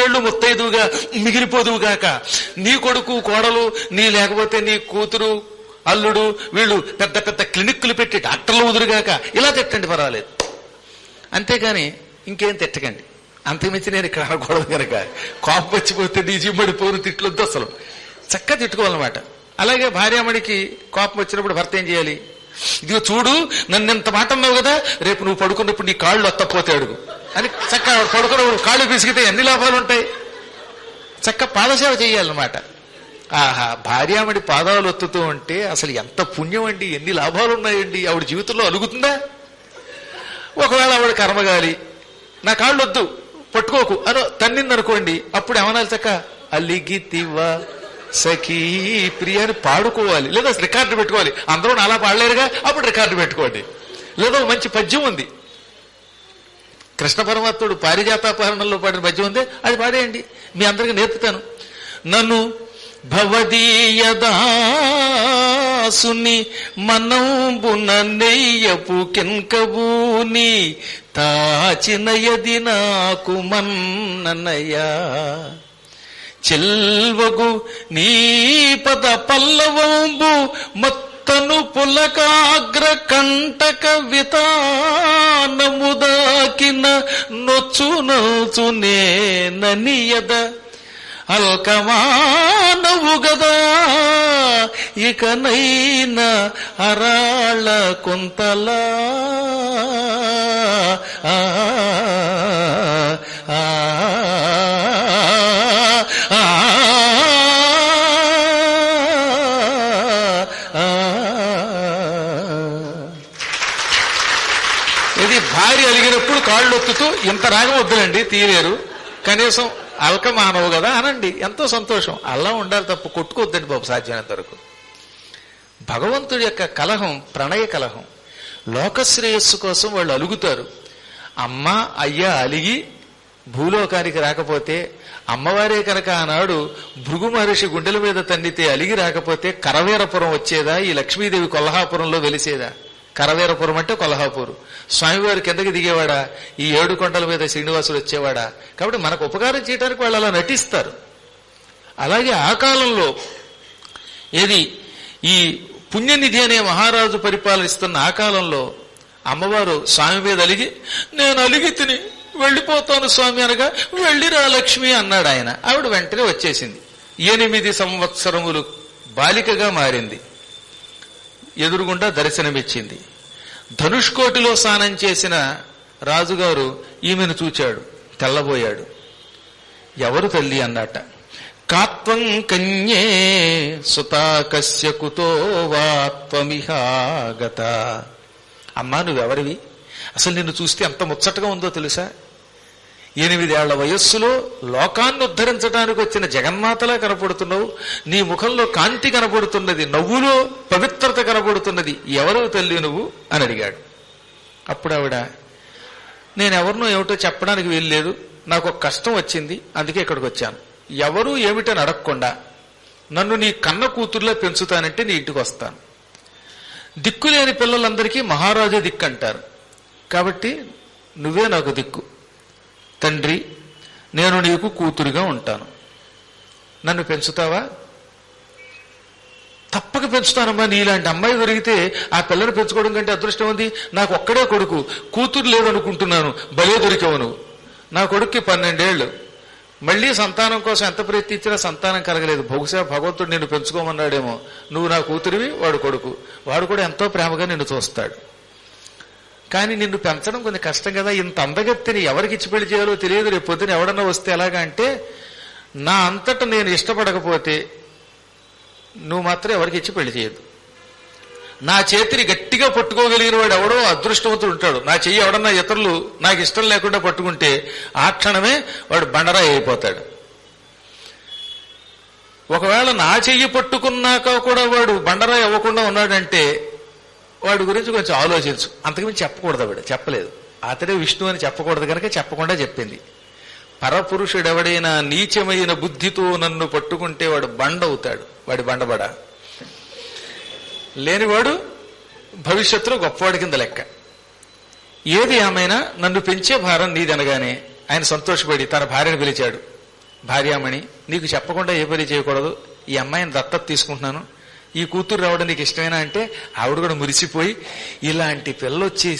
ఏళ్లు ముత్తైదువుగా మిగిలిపోదువుగాక, నీ కొడుకు కోడలు, నీ లేకపోతే నీ కూతురు అల్లుడు వీళ్ళు పెద్ద పెద్ద క్లినిక్లు పెట్టి డాక్టర్లు ఉదురుగాక, ఇలా తిట్టండి పర్వాలేదు. అంతేగాని ఇంకేం తిట్టకండి. అంతకుమించి నేను ఇక్కడ అనకూడదు కనుక. కోపం వచ్చిపోతే నీ జిమ్మడిపోను తిట్లొద్దు అసలు. చక్కగా తిట్టుకోవాలన్నమాట. అలాగే భార్యామణికి కోపం వచ్చినప్పుడు భర్త ఏం చేయాలి? ఇదిగో చూడు, నన్ను ఎంత మాట అన్నావు కదా, రేపు నువ్వు పడుకున్నప్పుడు నీ కాళ్ళు అత్తపోతే అడుగు అని చక్కగా పడుకున్నప్పుడు కాళ్ళు పిసిగితే ఎన్ని లాభాలు ఉంటాయి. చక్క పాదసేవ చేయాలన్నమాట. ఆహా, భార్యామడి పాదాలు ఒత్తుతూ ఉంటే అసలు ఎంత పుణ్యం అండి, ఎన్ని లాభాలు ఉన్నాయండి. ఆవిడ జీవితంలో అలుగుతుందా? ఒకవేళ ఆవిడ కర్మగాలి నా కాళ్ళు వద్దు పట్టుకోకు అని తన్నిందనుకోండి, అప్పుడు ఏమనాలి? చక్క అలిగితివా సఖీ ప్రియ అని పాడుకోవాలి, లేదా రికార్డు పెట్టుకోవాలి. అందరూ అలా పాడలేరుగా, అప్పుడు రికార్డు పెట్టుకోండి. లేదా మంచి పద్యం ఉంది, కృష్ణ పరమాత్ముడు పారిజాతాపహరణంలో పాడిన పద్యం ఉంది, అది పాడేయండి, మీ అందరికీ నేర్పుతాను. నన్ను భవదీయదాసుని మనంబున నెయ్యపు కెంకబూని తాచినయది నాకు మన్ననయ్యా చెల్వగు నీ పద పల్లవంబు మొత్తను పులకాగ్ర కంటక వితానముదాకిన నొచ్చు నొచునే ననియద అల్కమానవు గదా ఇకనైనా అరాళ కొంతలా ఇది భార్య అలిగినప్పుడు కాళ్ళు ఒత్తుతూ ఇంత రాగం వద్దులండి, తీయలేరు, కనీసం అల్కమానవు కదా అనండి, ఎంతో సంతోషం. అలా ఉండాలి తప్ప కొట్టుకోవద్దండి బాబు సాధ్యమైనంత వరకు. భగవంతుడి యొక్క కలహం ప్రణయ కలహం. లోకశ్రేయస్సు కోసం వాళ్ళు అలుగుతారు. అమ్మ అయ్యా అలిగి భూలోకానికి రాకపోతే, అమ్మవారే కనుక ఆనాడు భృగు మహర్షి గుండెల మీద తన్నితే అలిగి రాకపోతే కరవీరపురం వచ్చేదా? ఈ లక్ష్మీదేవి కొల్హాపురంలో వెలిసేదా? కరవీరపురం అంటే కొల్హాపూరు. స్వామివారి కిందకి దిగేవాడా? ఈ 7 కొండల మీద శ్రీనివాసుడు వచ్చేవాడా? కాబట్టి మనకు ఉపకారం చేయడానికి వాళ్ళు అలా నటిస్తారు. అలాగే ఆ కాలంలో ఏది ఈ పుణ్యనిధి అనే మహారాజు పరిపాలిస్తున్న ఆ కాలంలో అమ్మవారు స్వామి మీద అలిగి, నేను అలిగి తిని వెళ్ళిపోతాను స్వామి అనగా, వెళ్ళిరా లక్ష్మి అన్నాడు ఆయన. ఆవిడ వెంటనే వచ్చేసింది. 8 సంవత్సరములు బాలికగా మారింది, ఎదురుగుండా దర్శనమిచ్చింది. ధనుష్కోటిలో స్నానం చేసిన రాజుగారు ఈమెను చూచాడు, తెల్లబోయాడు. ఎవరు తల్లి అన్నట. కాత్వం కన్యే సుతాకస్య కుతో వాత్వమిహాగత. అమ్మా నువ్వెవరివి? అసలు నిన్ను చూస్తే ఎంత ముచ్చటగా ఉందో తెలుసా? 8 ఏళ్ల వయస్సులో లోకాన్ని ఉద్ధరించడానికి వచ్చిన జగన్మాతలా కనపడుతున్నావు. నీ ముఖంలో కాంతి కనపడుతున్నది, నవ్వులో పవిత్రత కనపడుతున్నది. ఎవరు తల్లి నువ్వు అని అడిగాడు. అప్పుడు ఆవిడ, నేనెవరినో ఏమిటో చెప్పడానికి వీల్లేదు, నాకు ఒక కష్టం వచ్చింది, అందుకే ఇక్కడికి వచ్చాను. ఎవరు ఏమిటని అడగకుండా నన్ను నీ కన్న కూతుర్లా పెంచుతానంటే నీ ఇంటికి వస్తాను. దిక్కులేని పిల్లలందరికీ మహారాజు దిక్కు అంటారు, కాబట్టి నువ్వే నాకు దిక్కు. తండ్రి, నేను నీకు కూతురుగా ఉంటాను, నన్ను పెంచుతావా? తప్పక పెంచుతానమ్మా. నీలాంటి అమ్మాయి దొరికితే ఆ పిల్లని పెంచుకోవడం కంటే అదృష్టం ఉంది. నాకు ఒక్కడే కొడుకు, కూతురు లేదనుకుంటున్నాను. భలే దొరికావు నువ్వు. నా కొడుక్కి 12 ఏళ్ళు. మళ్లీ సంతానం కోసం ఎంత ప్రయత్నించినా సంతానం కలగలేదు. బహుశా భగవంతుడు నిన్ను పెంచుకోమన్నాడేమో. నువ్వు నా కూతురివి, వాడు కొడుకు. వాడు కూడా ఎంతో ప్రేమగా నిన్ను చూస్తాడు. కానీ నిన్ను పెంచడం కొంచెం కష్టం కదా. ఇంత అందగత్తిని ఎవరికి ఇచ్చి పెళ్లి చేయాలో తెలియదు. రేపు పొద్దున ఎవడన్నా వస్తే ఎలాగా అంటే, నా అంతటా నేను ఇష్టపడకపోతే నువ్వు మాత్రం ఎవరికి ఇచ్చి పెళ్లి చేయదు. నా చేతిని గట్టిగా పట్టుకోగలిగిన వాడు ఎవడో అదృష్టవంతుడు ఉంటాడు. నా చెయ్యి ఎవడన్నా ఇతరులు నాకు ఇష్టం లేకుండా పట్టుకుంటే ఆ క్షణమే వాడు బండరాయి అయిపోతాడు. ఒకవేళ నా చెయ్యి పట్టుకున్నాక కూడా వాడు బండరాయి అవ్వకుండా ఉన్నాడంటే వాడి గురించి కొంచెం ఆలోచించు. అంతకుమించి చెప్పకూడదు. ఆవిడ చెప్పలేదు. అతడే విష్ణు అని చెప్పకూడదు కనుక చెప్పకుండా చెప్పింది. పరపురుషుడెవడైనా నీచమైన బుద్ధితో నన్ను పట్టుకుంటే వాడు బండ అవుతాడు. వాడి బండబడ లేనివాడు భవిష్యత్తులో గొప్పవాడి కింద లెక్క. ఏది ఏమైనా నన్ను పెంచే భారం నీదనగానే ఆయన సంతోషపడి తన భార్యను పిలిచాడు. భార్యామణి, నీకు చెప్పకుండా ఏ పని చేయకూడదు. ఈ అమ్మాయిని దత్తత తీసుకుంటున్నాను. ఈ కూతురు రావడం నీకు ఇష్టమేనా అంటే ఆవిడ కూడా మురిసిపోయి, ఇలాంటి పిల్లొచ్చి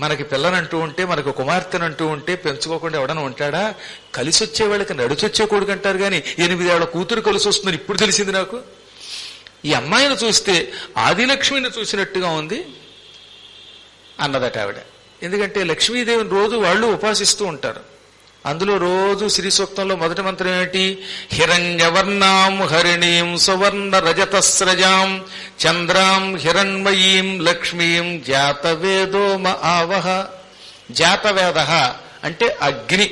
మనకి పిల్లనంటూ ఉంటే, మనకు కుమార్తెనంటూ ఉంటే పెంచుకోకుండా ఎవడన్నా ఉంటాడా? కలిసి వచ్చే వాళ్ళకి నడిచొచ్చే కొడుకు అంటారు కానీ 8 ఏళ్ల కూతురు కలిసి వస్తుందని ఇప్పుడు తెలిసింది నాకు. ఈ అమ్మాయిని చూస్తే ఆదిలక్ష్మిని చూసినట్టుగా ఉంది అన్నదట ఆవిడ. ఎందుకంటే లక్ష్మీదేవిని రోజు వాళ్ళు ఉపాసిస్తూ ఉంటారు. అందులో రోజు శ్రీ సూక్తంలో మొదటి మంత్రం ఏమిటి? హిరణ్యవర్ణాం హరిణీం సువర్ణ రజతస్రజాం చంద్రాం హిరణ్మయీం లక్ష్మీం జాతవేదోమ ఆవహ. జాతవేద అంటే అగ్ని.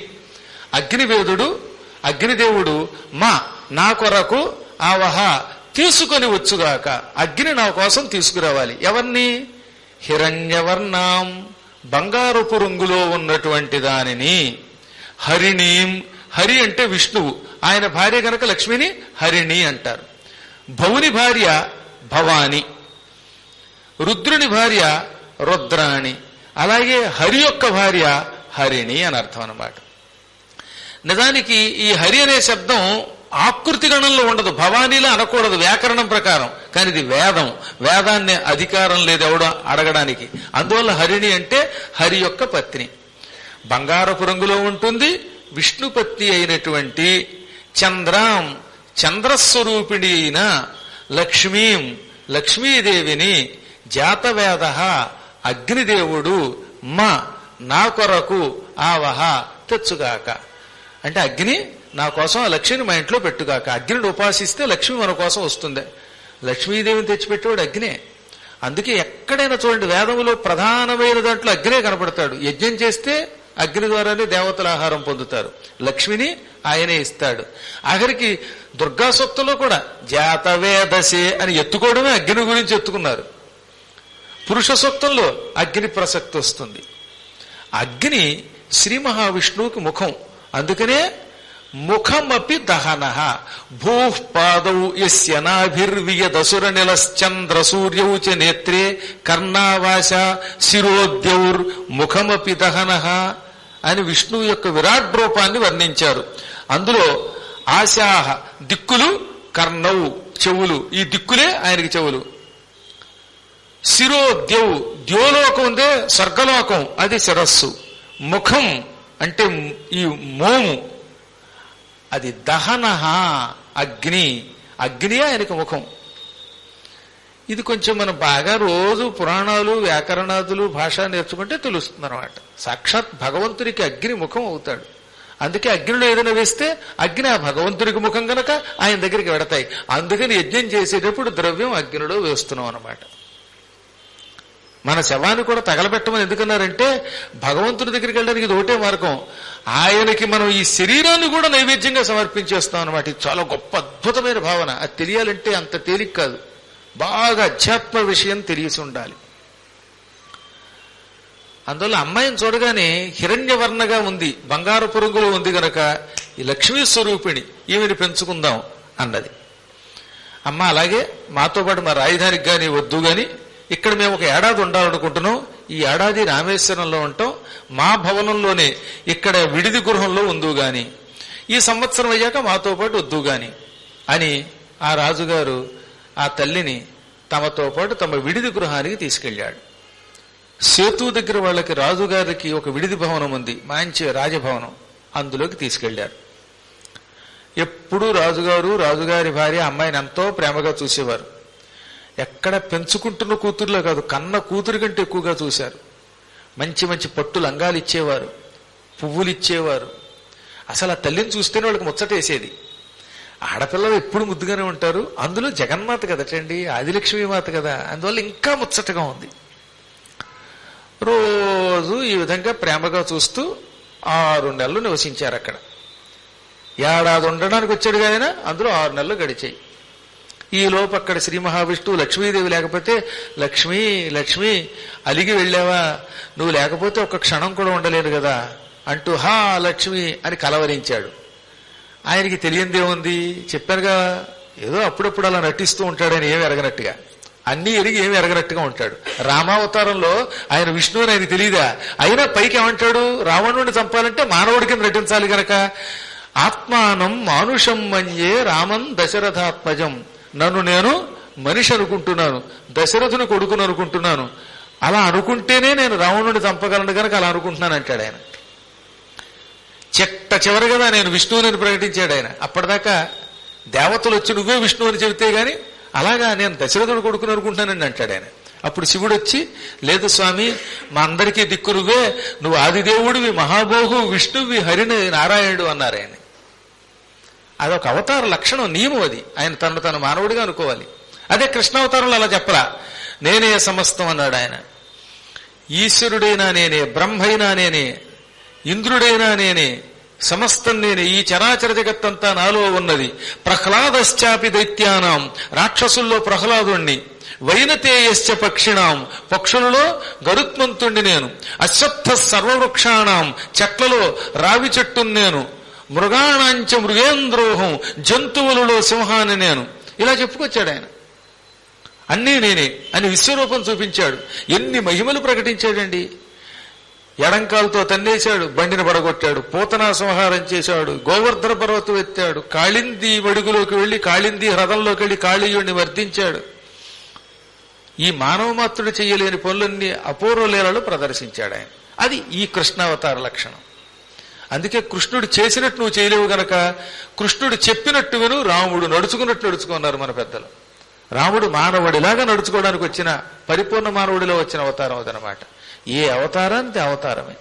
అగ్నివేదుడు అగ్నిదేవుడు నా కొరకు ఆవహ తీసుకొని వచ్చుగాక. అగ్ని నా కోసం తీసుకురావాలి. ఎవరిని? హిరణ్యవర్ణాం బంగారపు రంగులో ఉన్నటువంటి దానిని. హరిణీం హరి అంటే విష్ణువు, ఆయన భార్య గనక లక్ష్మిని హరిణి అంటారు. భవుని భార్య భవాని, రుద్రుని భార్య రుద్రాణి. అలాగే హరి యొక్క భార్య హరిణి అని అర్థం అన్నమాట. నిజానికి ఈ హరి అనే శబ్దం ఆకృతి గణంలో ఉండదు, భవానీలా అనకూడదు వ్యాకరణం ప్రకారం. కానీ ఇది వేదం, వేదాన్ని అధికారం లేదు ఎవడో అడగడానికి. అందువల్ల హరిణి అంటే హరి యొక్క పత్ని. బంగారపు రంగులో ఉంటుంది, విష్ణుపత్ని అయినటువంటి చంద్రాం చంద్రస్వరూపిణి అయిన లక్ష్మీం లక్ష్మీదేవిని జాతవేద అగ్నిదేవుడు నా కొరకు ఆవహ తెచ్చుగాక. అంటే అగ్ని నా కోసం ఆ లక్ష్మిని మా ఇంట్లో పెట్టుగాక. అగ్నిని ఉపాసిస్తే లక్ష్మి మన కోసం వస్తుంది. లక్ష్మీదేవిని తెచ్చిపెట్టేవాడు అగ్నే. అందుకే ఎక్కడైనా చూడండి, వేదములో ప్రధానమైన దాంట్లో అగ్నే కనపడతాడు. యజ్ఞం చేస్తే అగ్ని ద్వారానే దేవతల ఆహారం పొందుతారు. లక్ష్మిని ఆయనే ఇస్తాడు. ఆఖరికి దుర్గా సూక్తంలో కూడా జాతవేదసే అని ఎత్తుకోవడమే అగ్ని గురించి ఎత్తుకున్నారు. పురుష సూక్తంలో అగ్ని ప్రసక్తి వస్తుంది. అగ్ని శ్రీ మహావిష్ణువుకి ముఖం. అందుకనే ముఖమపి దహన భూపాదౌ యస్య నాభిర్వియదసుర నిలశ్చంద్ర సూర్యౌ చ నేత్రే కర్ణావాస శిరోద్యౌర్ ముఖమపి దహన అని విష్ణువు యొక్క విరాట్ రూపాన్ని వర్ణించారు. అందులో ఆశాహ దిక్కులు, కర్ణౌ చెవులు, ఈ దిక్కులే ఆయనకి చెవులు. శిరోద్యౌ ద్యోలోకం ఉందే స్వర్గలోకం, అది శిరస్సు. ముఖం అంటే ఈ మోము, అది దహన అగ్ని, అగ్నియే ఆయనకు ముఖం. ఇది కొంచెం మనం బాగా రోజు పురాణాలు వ్యాకరణాదులు భాష నేర్చుకుంటే తెలుస్తుంది అనమాట. సాక్షాత్ భగవంతుడికి అగ్ని ముఖం అవుతాడు. అందుకే అగ్నిలో ఏదైనా వేస్తే అగ్ని ఆ భగవంతుడికి ముఖం గనక ఆయన దగ్గరికి వెడతాయి. అందుకని యజ్ఞం చేసేటప్పుడు ద్రవ్యం అగ్నిలో వేస్తున్నాం అనమాట. మన శవాన్ని కూడా తగలబెట్టమని ఎందుకన్నారంటే భగవంతుడి దగ్గరికి వెళ్ళడానికి ఇది ఒకటే మార్గం. ఆయనకి మనం ఈ శరీరాన్ని కూడా నైవేద్యంగా సమర్పించేస్తాం అనమాట. ఇది చాలా గొప్ప అద్భుతమైన భావన. అది తెలియాలంటే అంత తేలిక కాదు. బాగా అధ్యాత్మ విషయం తెలిసి ఉండాలి. అందువల్ల అమ్మాయిని చూడగానే హిరణ్యవర్ణగా ఉంది, బంగారు పురుగులో ఉంది గనక ఈ లక్ష్మీ స్వరూపిణి, ఈమెని పెంచుకుందాం అన్నది. అమ్మ అలాగే మాతో పాటు మా రాజధానికి గాని వద్దు గాని, ఇక్కడ మేము ఒక ఏడాది ఉండాలనుకుంటున్నాం. ఈ ఏడాది రామేశ్వరంలో ఉంటాం, మా భవనంలోనే ఇక్కడ విడిది గృహంలో ఉందు గాని, ఈ సంవత్సరం అయ్యాక మాతో పాటు వద్దు గాని అని ఆ రాజుగారు ఆ తల్లిని తమతో పాటు తమ విడిది గృహానికి తీసుకెళ్లాడు. సేతు దగ్గర వాళ్ళకి రాజుగారికి ఒక విడిది భవనం ఉంది, మంచి రాజభవనం. అందులోకి తీసుకెళ్లారు. ఎప్పుడూ రాజుగారు రాజుగారి భార్య అమ్మాయిని ఎంతో ప్రేమగా చూసేవారు. ఎక్కడ పెంచుకుంటున్న కూతురులో కాదు, కన్న కూతురు కంటే ఎక్కువగా చూశారు. మంచి మంచి పట్టు లంగాలు ఇచ్చేవారు, పువ్వులు ఇచ్చేవారు. అసలు ఆ తల్లిని చూస్తేనే వాళ్ళకి ముచ్చటేసేది. ఆడపిల్లలు ఎప్పుడు ముద్దుగానే ఉంటారు. అందులో జగన్మాత కదటండి, ఆదిలక్ష్మీమాత కదా, అందువల్ల ఇంకా ముచ్చటగా ఉంది. రోజు ఈ విధంగా ప్రేమగా చూస్తూ 6 నెలలు నివసించారు అక్కడ. ఏడాది ఉండడానికి వచ్చాడు ఆయన, అందులో 6 నెలలు గడిచాయి. ఈ లోపు అక్కడ శ్రీ మహావిష్ణువు లక్ష్మీదేవి లేకపోతే లక్ష్మీ లక్ష్మీ అలిగి వెళ్ళావా, నువ్వు లేకపోతే ఒక్క క్షణం కూడా ఉండలేను కదా అంటూ హా లక్ష్మి అని కలవరించాడు. ఆయనకి తెలియందేముంది, చెప్పారుగా, ఏదో అప్పుడప్పుడు అలా నటిస్తూ ఉంటాడని ఏమి ఎరగనట్టుగా, అన్ని ఎరిగి ఏమి ఎరగనట్టుగా ఉంటాడు. రామావతారంలో ఆయన విష్ణువుని ఆయన తెలియదా, అయినా పైకి ఏమంటాడు, రావణుడిని చంపాలంటే మానవుడి కింద నటించాలి గనక ఆత్మానం మానుషం మన్యే రామం దశరథాత్మజం, నన్ను నేను మనిషి అనుకుంటున్నాను, దశరథుని కొడుకును అనుకుంటున్నాను, అలా అనుకుంటేనే నేను రావణుడిని చంపగలను కనుక అలా అనుకుంటున్నాను అంటాడు ఆయన. చివరి కదా నేను విష్ణువుని ప్రకటించాడు ఆయన. అప్పటిదాకా దేవతలు వచ్చి నువ్వే విష్ణువు అని చెబితే గాని అలాగా నేను దశరథుడు కొడుకుని అనుకుంటున్నానని అంటాడు ఆయన. అప్పుడు శివుడు వచ్చి, లేదు స్వామి, మా అందరికీ దిక్కురువే, నువ్వు ఆదిదేవుడివి, మహాబోహు, విష్ణువి, హరిని, నారాయణుడు అన్నారు ఆయన. అదొక అవతార లక్షణం, నియమం అది. ఆయన తను మానవుడిగా అనుకోవాలి. అదే కృష్ణావతారంలో అలా చెప్పరా, నేనే సమస్తం అన్నాడు ఆయన. ఈశ్వరుడైనా నేనే, బ్రహ్మైనా నేనే, ఇంద్రుడైనా నేనే, సమస్తం నేనే, ఈ చరాచర జగత్తంతా నాలో ఉన్నది. ప్రహ్లాదశ్చాపి దైత్యానాం, రాక్షసుల్లో ప్రహ్లాదుణ్ణి, వైనతేయశ్చ పక్షిణాం, పక్షులలో గరుత్మంతుణ్ణి నేను, అశ్వత్థ సర్వవృక్షాణం, చెట్లలో రావి చెట్టును నేను, మృగాణాంచ మృగేంద్రోహం, జంతువులలో సింహాన్ని నేను. ఇలా చెప్పుకొచ్చాడు ఆయన. అన్నీ నేనే అని విశ్వరూపం చూపించాడు. ఎన్ని మహిమలు ప్రకటించాడండి. ఎడంకాలతో తన్నేశాడు, బండిని పడగొట్టాడు, పూతనా సంహారం చేశాడు, గోవర్ధన పర్వతం ఎత్తాడు, కాళింది వడుగులోకి వెళ్లి, కాళింది హ్రదంలోకి వెళ్లి కాళీయుణ్ణి వర్ధించాడు. ఈ మానవ మాత్రుడు చెయ్యలేని పనులన్నీ అపూర్వ లీలలు ప్రదర్శించాడు ఆయన. అది ఈ కృష్ణావతార లక్షణం. అందుకే కృష్ణుడు చేసినట్టు నువ్వు చేయలేవు గనక కృష్ణుడు చెప్పినట్టు విను, రాముడు నడుచుకున్నట్టు నడుచుకున్నారు మన పెద్దలు. రాముడు మానవుడిలాగా నడుచుకోవడానికి వచ్చిన, పరిపూర్ణ మానవుడిలో వచ్చిన అవతారం అదనమాట. ఏ అవతారానికి అవతారమే.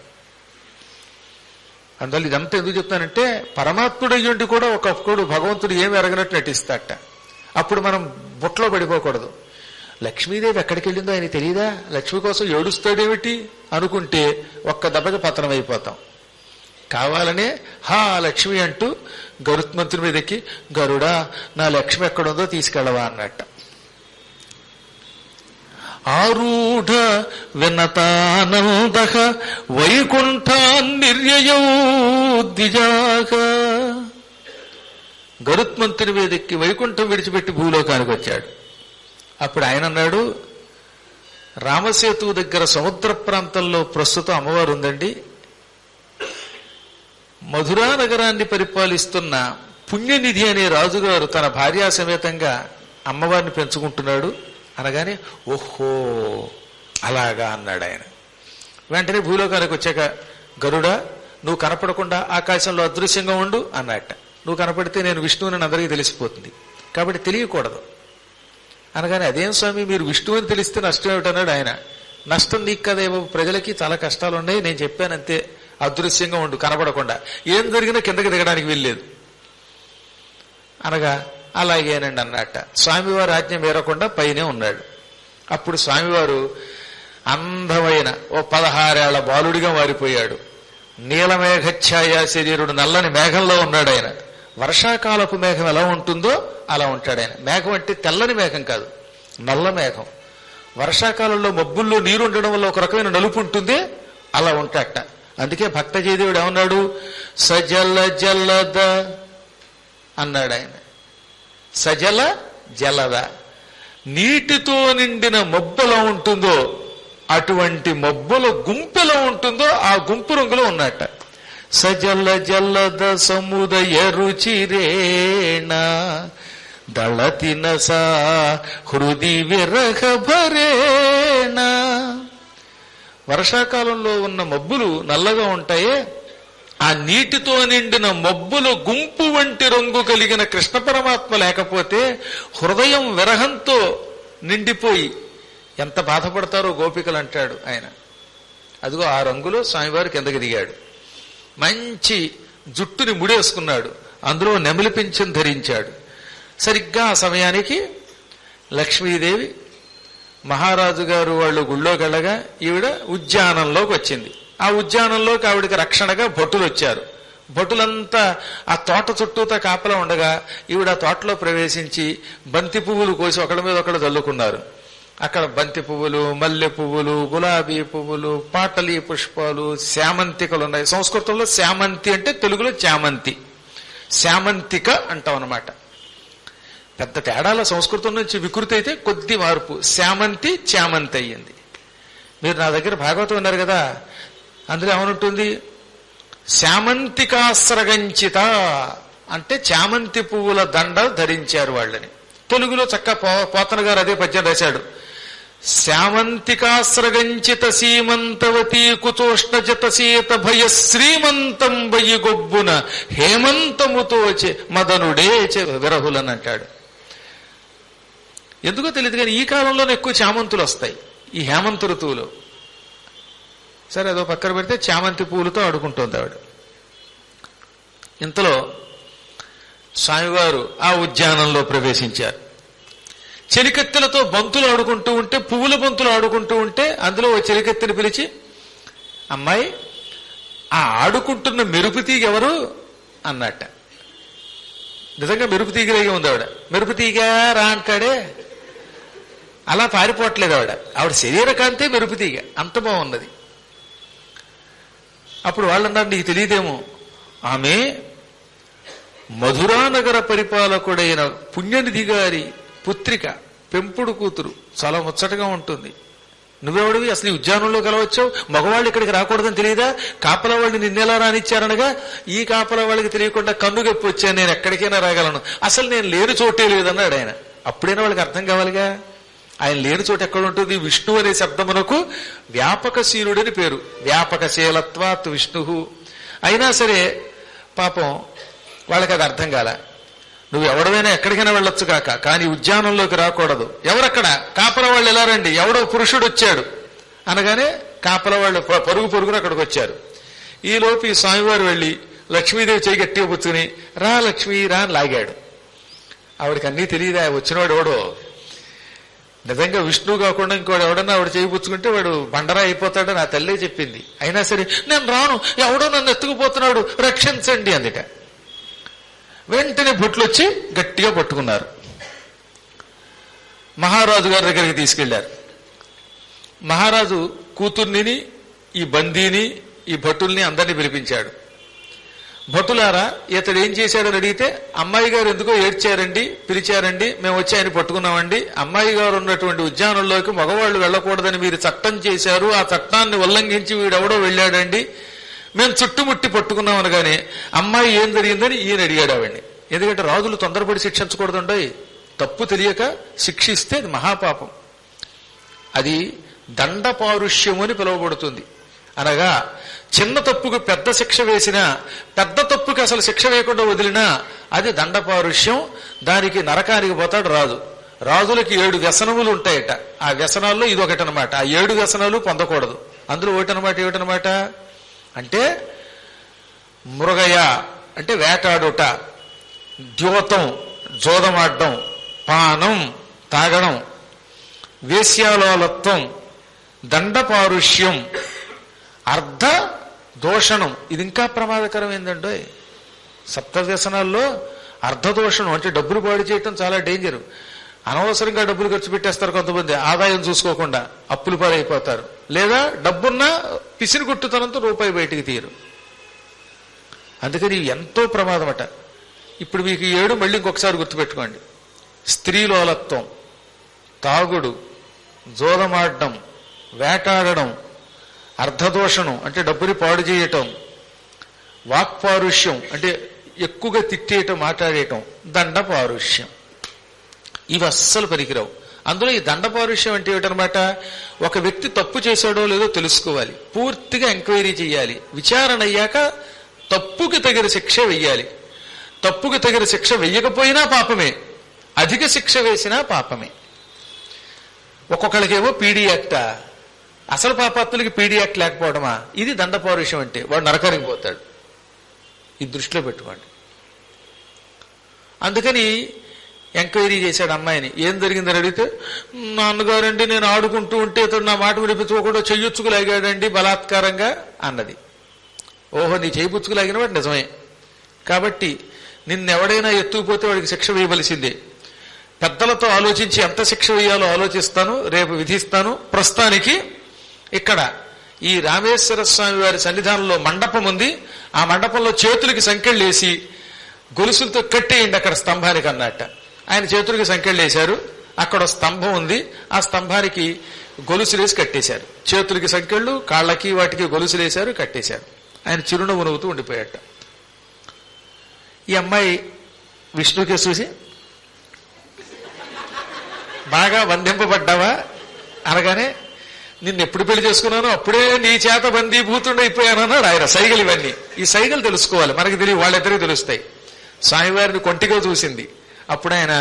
అందువల్ల ఇదంతా ఎందుకు చెప్తానంటే, పరమాత్ముడయ్యుండి కూడా ఒకప్పుడు భగవంతుడు ఏమి ఎరగనట్టు నటిస్తాట. అప్పుడు మనం బుట్టలో పడిపోకూడదు. లక్ష్మీదేవి ఎక్కడికి వెళ్ళిందో ఆయన తెలియదా, లక్ష్మి కోసం ఏడుస్తాడేమిటి అనుకుంటే ఒక్క దెబ్బకి పతనం అయిపోతాం. కావాలనే హా లక్ష్మి అంటూ గరుత్మంతుని మీదకి, గరుడా నా లక్ష్మి ఎక్కడుందో తీసుకెళ్ళవా అన్నట్ట. ఆరూఢ వినతానంద వైకుంఠాన్నిర్యయౌ ద్విజాగ. గరుత్మంతుని మీదకి వైకుంఠం విడిచిపెట్టి భూలోకానికి వచ్చాడు. అప్పుడు ఆయన అన్నాడు, రామసేతు దగ్గర సముద్ర ప్రాంతంలో ప్రస్తుతం అమ్మవారు ఉందండి. మధురా నగరాన్ని పరిపాలిస్తున్న పుణ్యనిధి అనే రాజుగారు తన భార్యా సమేతంగా అమ్మవారిని పెంచుకుంటున్నాడు అనగానే, ఓహో అలాగా అన్నాడు ఆయన. వెంటనే భూలోకానికి వచ్చాక, గరుడా నువ్వు కనపడకుండా ఆకాశంలో అదృశ్యంగా ఉండు అన్నట్ట. నువ్వు కనపడితే నేను విష్ణువుని అందరికీ తెలిసిపోతుంది, కాబట్టి తెలియకూడదు అనగానే, అదేం స్వామి మీరు విష్ణువుని తెలిస్తే నష్టం ఏమిటన్నాడు ఆయన. నష్టం నీకు కదేమో, ప్రజలకి చాలా కష్టాలు ఉన్నాయి, నేను చెప్పానంతే, అదృశ్యంగా ఉండు కనపడకుండా, ఏం జరిగినా కిందకి దిగడానికి వీల్లేదు అనగా, అలాగేనండి అన్నట్ట. స్వామివారి ఆజ్ఞ మేరకుండా పైనే ఉన్నాడు. అప్పుడు స్వామివారు అందమైన ఓ 16 ఏళ్ల బాలుడిగా మారిపోయాడు. నీలమేఘఛాయ శరీరుడు, నల్లని మేఘంలో ఉన్నాడు ఆయన. వర్షాకాలపు మేఘం ఎలా ఉంటుందో అలా ఉంటాడు ఆయన. మేఘం అంటే తెల్లని మేఘం కాదు, నల్ల మేఘం. వర్షాకాలంలో మబ్బుల్లో నీరు ఉండడం వల్ల ఒక రకమైన నలుపు ఉంటుంది, అలా ఉంటాడట. అందుకే భక్త జయదేవుడు ఏమన్నాడు, సజల జలద అన్నాడు ఆయన. సజల జలద, నీటితో నిండిన మబ్బులో ఉంటుందో అటువంటి మబ్బుల గుంపెలో ఉంటుందో ఆ గుంపు రంగులో ఉన్నట్ట. సజల జలద సముదయ రుచిరేణ దళతిన సా హృది విరహ భరేణ. వర్షాకాలంలో ఉన్న మబ్బులు నల్లగా ఉంటాయే, ఆ నీటితో నిండిన మబ్బుల గుంపు వంటి రంగు కలిగిన కృష్ణ పరమాత్మ లేకపోతే హృదయం విరహంతో నిండిపోయి ఎంత బాధపడతారో గోపికలు అంటాడు ఆయన. అదిగో ఆ రంగులో స్వామివారు కిందకి దిగాడు. మంచి జుట్టుని ముడేసుకున్నాడు, అందులో నెమలి పింఛం ధరించాడు. సరిగ్గా ఆ సమయానికి లక్ష్మీదేవి మహారాజు గారు వాళ్ళు గుళ్ళోకి వెళ్ళగా ఈవిడ ఉద్యానంలోకి వచ్చింది. ఆ ఉద్యానంలోకి ఆవిడికి రక్షణగా భటులు వచ్చారు. భటులంతా ఆ తోట చుట్టూతా కాపలా ఉండగా ఈవిడ తోటలో ప్రవేశించి బంతి పువ్వులు కోసి ఒకళ్ళ మీద ఒకళ్ళు చల్లుకున్నారు. అక్కడ బంతి పువ్వులు, మల్లె పువ్వులు, గులాబీ పువ్వులు, పాటలీ పుష్పాలు, శామంతికలు ఉన్నాయి. సంస్కృతంలో శామంతి అంటే తెలుగులో చామంతి, శామంతిక అంటాం అన్నమాట. పెద్ద తేడాల సంస్కృతం నుంచి వికృతి అయితే కొద్ది మార్పు, శామంతి చామంతి అయ్యింది. మీరు నా దగ్గర భాగవతం ఉన్నారు కదా, అందులో ఏమనుంటుంది, శామంతికాస్రగంచిత అంటే చామంతి పువ్వుల దండ ధరించారు వాళ్ళని. తెలుగులో చక్కగా పోతన గారు అదే పద్యం రాశాడు. శామంతికాస్రగంచిత సీమంతవతీ కుచోష్ణజత సీత భయ శ్రీమంతం బయ్యి గొబ్బున హేమంతముతోచే మదనుడే విరహులని అంటాడు. ఎందుకో తెలియదు కానీ ఈ కాలంలోనే ఎక్కువ చామంతులు వస్తాయి. ఈ హేమంత ఋతువులో. సరే అదో పక్కన పెడితే చామంతి పూలతో ఆడుకుంటోంది ఆవిడ. ఇంతలో స్వామివారు ఆ ఉద్యానంలో ప్రవేశించారు. చెలికత్తెలతో బంతులు ఆడుకుంటూ ఉంటే, పువ్వుల బంతులు ఆడుకుంటూ ఉంటే అందులో ఓ చెలికత్తెని పిలిచి, అమ్మాయి ఆ ఆడుకుంటున్న మెరుపు తీగ ఎవరు అన్నట్ట. నిజంగా మెరుపు తీగలాగే ఉంది ఆవిడ. మెరుపు తీగ రా అంటాడే, అలా పారిపోవట్లేదు ఆవిడ. ఆవిడ శరీర కాంతే మెరుపు తీగ, అంత బాగున్నది. అప్పుడు వాళ్ళు అన్నారు, నీకు తెలియదేమో, ఆమె మధురానగర పరిపాలకుడైన పుణ్యనిధి గారి పుత్రిక, పెంపుడు కూతురు, చాలా ముచ్చటగా ఉంటుంది. నువ్వెవడివి, అసలు ఈ ఉద్యానంలో కలవచ్చావు, మగవాళ్ళు ఇక్కడికి రాకూడదని తెలియదా, కాపలా వాళ్ళని నిన్నెలా రానిచ్చారనగా, ఈ కాపలా వాళ్ళకి తెలియకుండా కన్నుగప్పి వచ్చాను, నేను ఎక్కడికైనా రాగలను, అసలు నేను లేని చోటే లేదన్నాడు ఆయన. అప్పుడైనా వాళ్ళకి అర్థం కావాలిగా, ఆయన లేని చోటు ఎక్కడ ఉంటుంది. విష్ణు అనే శబ్దమునకు వ్యాపకశీలుడని పేరు, వ్యాపకశీలత్వాత్ విష్ణు. అయినా సరే పాపం వాళ్ళకి అది అర్థం కాల. నువ్వు ఎవడైనా ఎక్కడికైనా వెళ్ళొచ్చు కాక, కానీ ఉద్యానంలోకి రాకూడదు. ఎవరక్కడ, కాపల వాళ్ళు ఎలా రండి, ఎవడో పురుషుడు వచ్చాడు అనగానే కాపల వాళ్ళు పరుగున అక్కడికి వచ్చారు. ఈలోపు ఈ స్వామివారు వెళ్ళి లక్ష్మీదేవి చేయి గట్టిగా పుచ్చుకుని, రా లక్ష్మీ రా అని లాగాడు. ఆవిడకి అన్నీ తెలియదా, వచ్చినవాడు ఎవడో. నిజంగా విష్ణువు కాకుండా ఇంకోడు ఎవడన్నా ఆవిడ చేయి పుచ్చుకుంటే వాడు బండరా అయిపోతాడని నా తల్లే చెప్పింది. అయినా సరే నేను రాను, ఎవడో నన్ను ఎత్తుకుపోతున్నాడు రక్షించండి అందుట. వెంటనే భటులు వచ్చి గట్టిగా పట్టుకున్నారు. మహారాజు గారి దగ్గరికి తీసుకెళ్లారు. మహారాజు కూతుర్నిని, ఈ బందీని, ఈ భటుల్ని అందరినీ పిలిపించాడు. భటులారా, ఇతడు ఏం చేశాడని అడిగితే, అమ్మాయి గారు ఎందుకో ఏడ్చారండి, పిలిచారండి, మేము వచ్చి ఆయన పట్టుకున్నామండి. అమ్మాయి గారు ఉన్నటువంటి ఉద్యానంలోకి మగవాళ్ళు వెళ్ళకూడదని మీరు చట్టం చేశారు, ఆ చట్టాన్ని ఉల్లంఘించి వీడెవడో వెళ్ళాడండి, మేము చుట్టుముట్టి పట్టుకున్నాం అనగానే అమ్మాయి ఏం జరిగిందని ఈయన అడిగాడు ఆవిడ్ని. ఎందుకంటే రాజులు తొందరపడి శిక్షించకూడదండి, తప్పు తెలియక శిక్షిస్తే అది మహాపాపం. అది దండ పారుష్యం అని పిలువబడుతుంది. అనగా చిన్న తప్పుకు పెద్ద శిక్ష వేసినా, పెద్ద తప్పుకి అసలు శిక్ష వేయకుండా వదిలినా అది దండ పారుష్యం. దానికి నరకానికి పోతాడు రాజు. రాజులకి 7 వ్యసనములు ఉంటాయట. ఆ వ్యసనాల్లో ఇది ఒకటనమాట. ఆ 7 వ్యసనాలు పొందకూడదు. అందులో ఒకటనమాట. ఏమిటనమాట అంటే, మృగయ అంటే వేటాడుట, ద్యోతం జోదమాడడం, పానం తాగడం, వేశ్యాలోలత్వం, దండపారుష్యం, అర్ధ దోషణం. ఇది ఇంకా ప్రమాదకరమైందండి. సప్తవ్యసనాల్లో అర్ధదోషణం అంటే డబ్బులు పాడు చేయటం చాలా డేంజర్. అనవసరంగా డబ్బులు ఖర్చు పెట్టేస్తారు కొంతమంది, ఆదాయం చూసుకోకుండా అప్పులు పాలైపోతారు. లేదా డబ్బున్నా పిసిని గుట్టుతనంతో రూపాయి బయటికి తీయరు. అందుకని ఎంతో ప్రమాదం అట. ఇప్పుడు మీకు 7 మళ్ళీ ఇంకొకసారి గుర్తుపెట్టుకోండి. స్త్రీలోలత్వం, తాగుడు, జోదమాడడం, వేటాడడం, అర్ధదోషణం అంటే డబ్బుని పాడు చేయటం, వాక్పారుష్యం అంటే ఎక్కువగా తిట్టేయటం, మాట్లాడేయటం, దండ పారుష్యం. ఇవి అస్సలు పనికిరావు. అందులో ఈ దండ పారుష్యం అంటే ఏమిటనమాట, ఒక వ్యక్తి తప్పు చేశాడో లేదో తెలుసుకోవాలి, పూర్తిగా ఎంక్వైరీ చేయాలి, విచారణ అయ్యాక తప్పుకి తగిన శిక్ష వెయ్యాలి. తప్పుకి తగిన శిక్ష వెయ్యకపోయినా పాపమే, అధిక శిక్ష వేసినా పాపమే. ఒక్కొక్కడికేమో పీడీ యాక్ట, అసలు పాపాత్తులకి పీడీ యాక్ట్ లేకపోవడమా, ఇది దండ పారుష్యం అంటే వాడు నరకానికి పోతాడు. ఇది దృష్టిలో పెట్టుకోండి. అందుకని ఎంక్వైరీ చేశాడు అమ్మాయిని. ఏం జరిగిందని అడిగితే, నాన్నగారండి నేను ఆడుకుంటూ ఉంటే ఇతడు నా మాట వినిపించుకోకుండా చెయ్యొచ్చుకులాగాడండి బలాత్కారంగా అన్నది. ఓహో, నీ చేయిపుచ్చుకులాగిన వాడు నిజమే, కాబట్టి నిన్నెవడైనా ఎత్తుకుపోతే వాడికి శిక్ష వేయవలసిందే. పెద్దలతో ఆలోచించి ఎంత శిక్ష వేయాలో ఆలోచిస్తాను, రేపు విధిస్తాను. ప్రస్తుతానికి ఇక్కడ ఈ రామేశ్వర స్వామి వారి సన్నిధానంలో మండపం ఉంది. ఆ మండపంలో చేతులకి సంకెళ్ళేసి గొలుసులతో కట్టేయండి అక్కడ స్తంభానికి అన్నట్ట. ఆయన చేతులకి సంకెళ్ళేశారు. అక్కడ స్తంభం ఉంది, ఆ స్తంభానికి గొలుసులేసి కట్టేశారు. చేతులకి సంకెళ్ళు, కాళ్ళకి వాటికి గొలుసులేశారు, కట్టేశారు. ఆయన చిరునవ్వు నవ్వుతూ ఉండిపోయాట. ఈ అమ్మాయి విష్ణుకే చూసి, బాగా బంధింపబడ్డావా అనగానే, నిన్ను ఎప్పుడు పెళ్లి చేసుకున్నానో అప్పుడే నీ చేత బందీభూతుండైపోయానన్నాడు ఆయన. సైగలు ఇవన్నీ, ఈ సైగలు తెలుసుకోవాలి, మనకి తెలియ, వాళ్ళిద్దరికీ తెలుస్తాయి. స్వామివారిని కొంటిగా చూసింది. అప్పుడు ఆయన,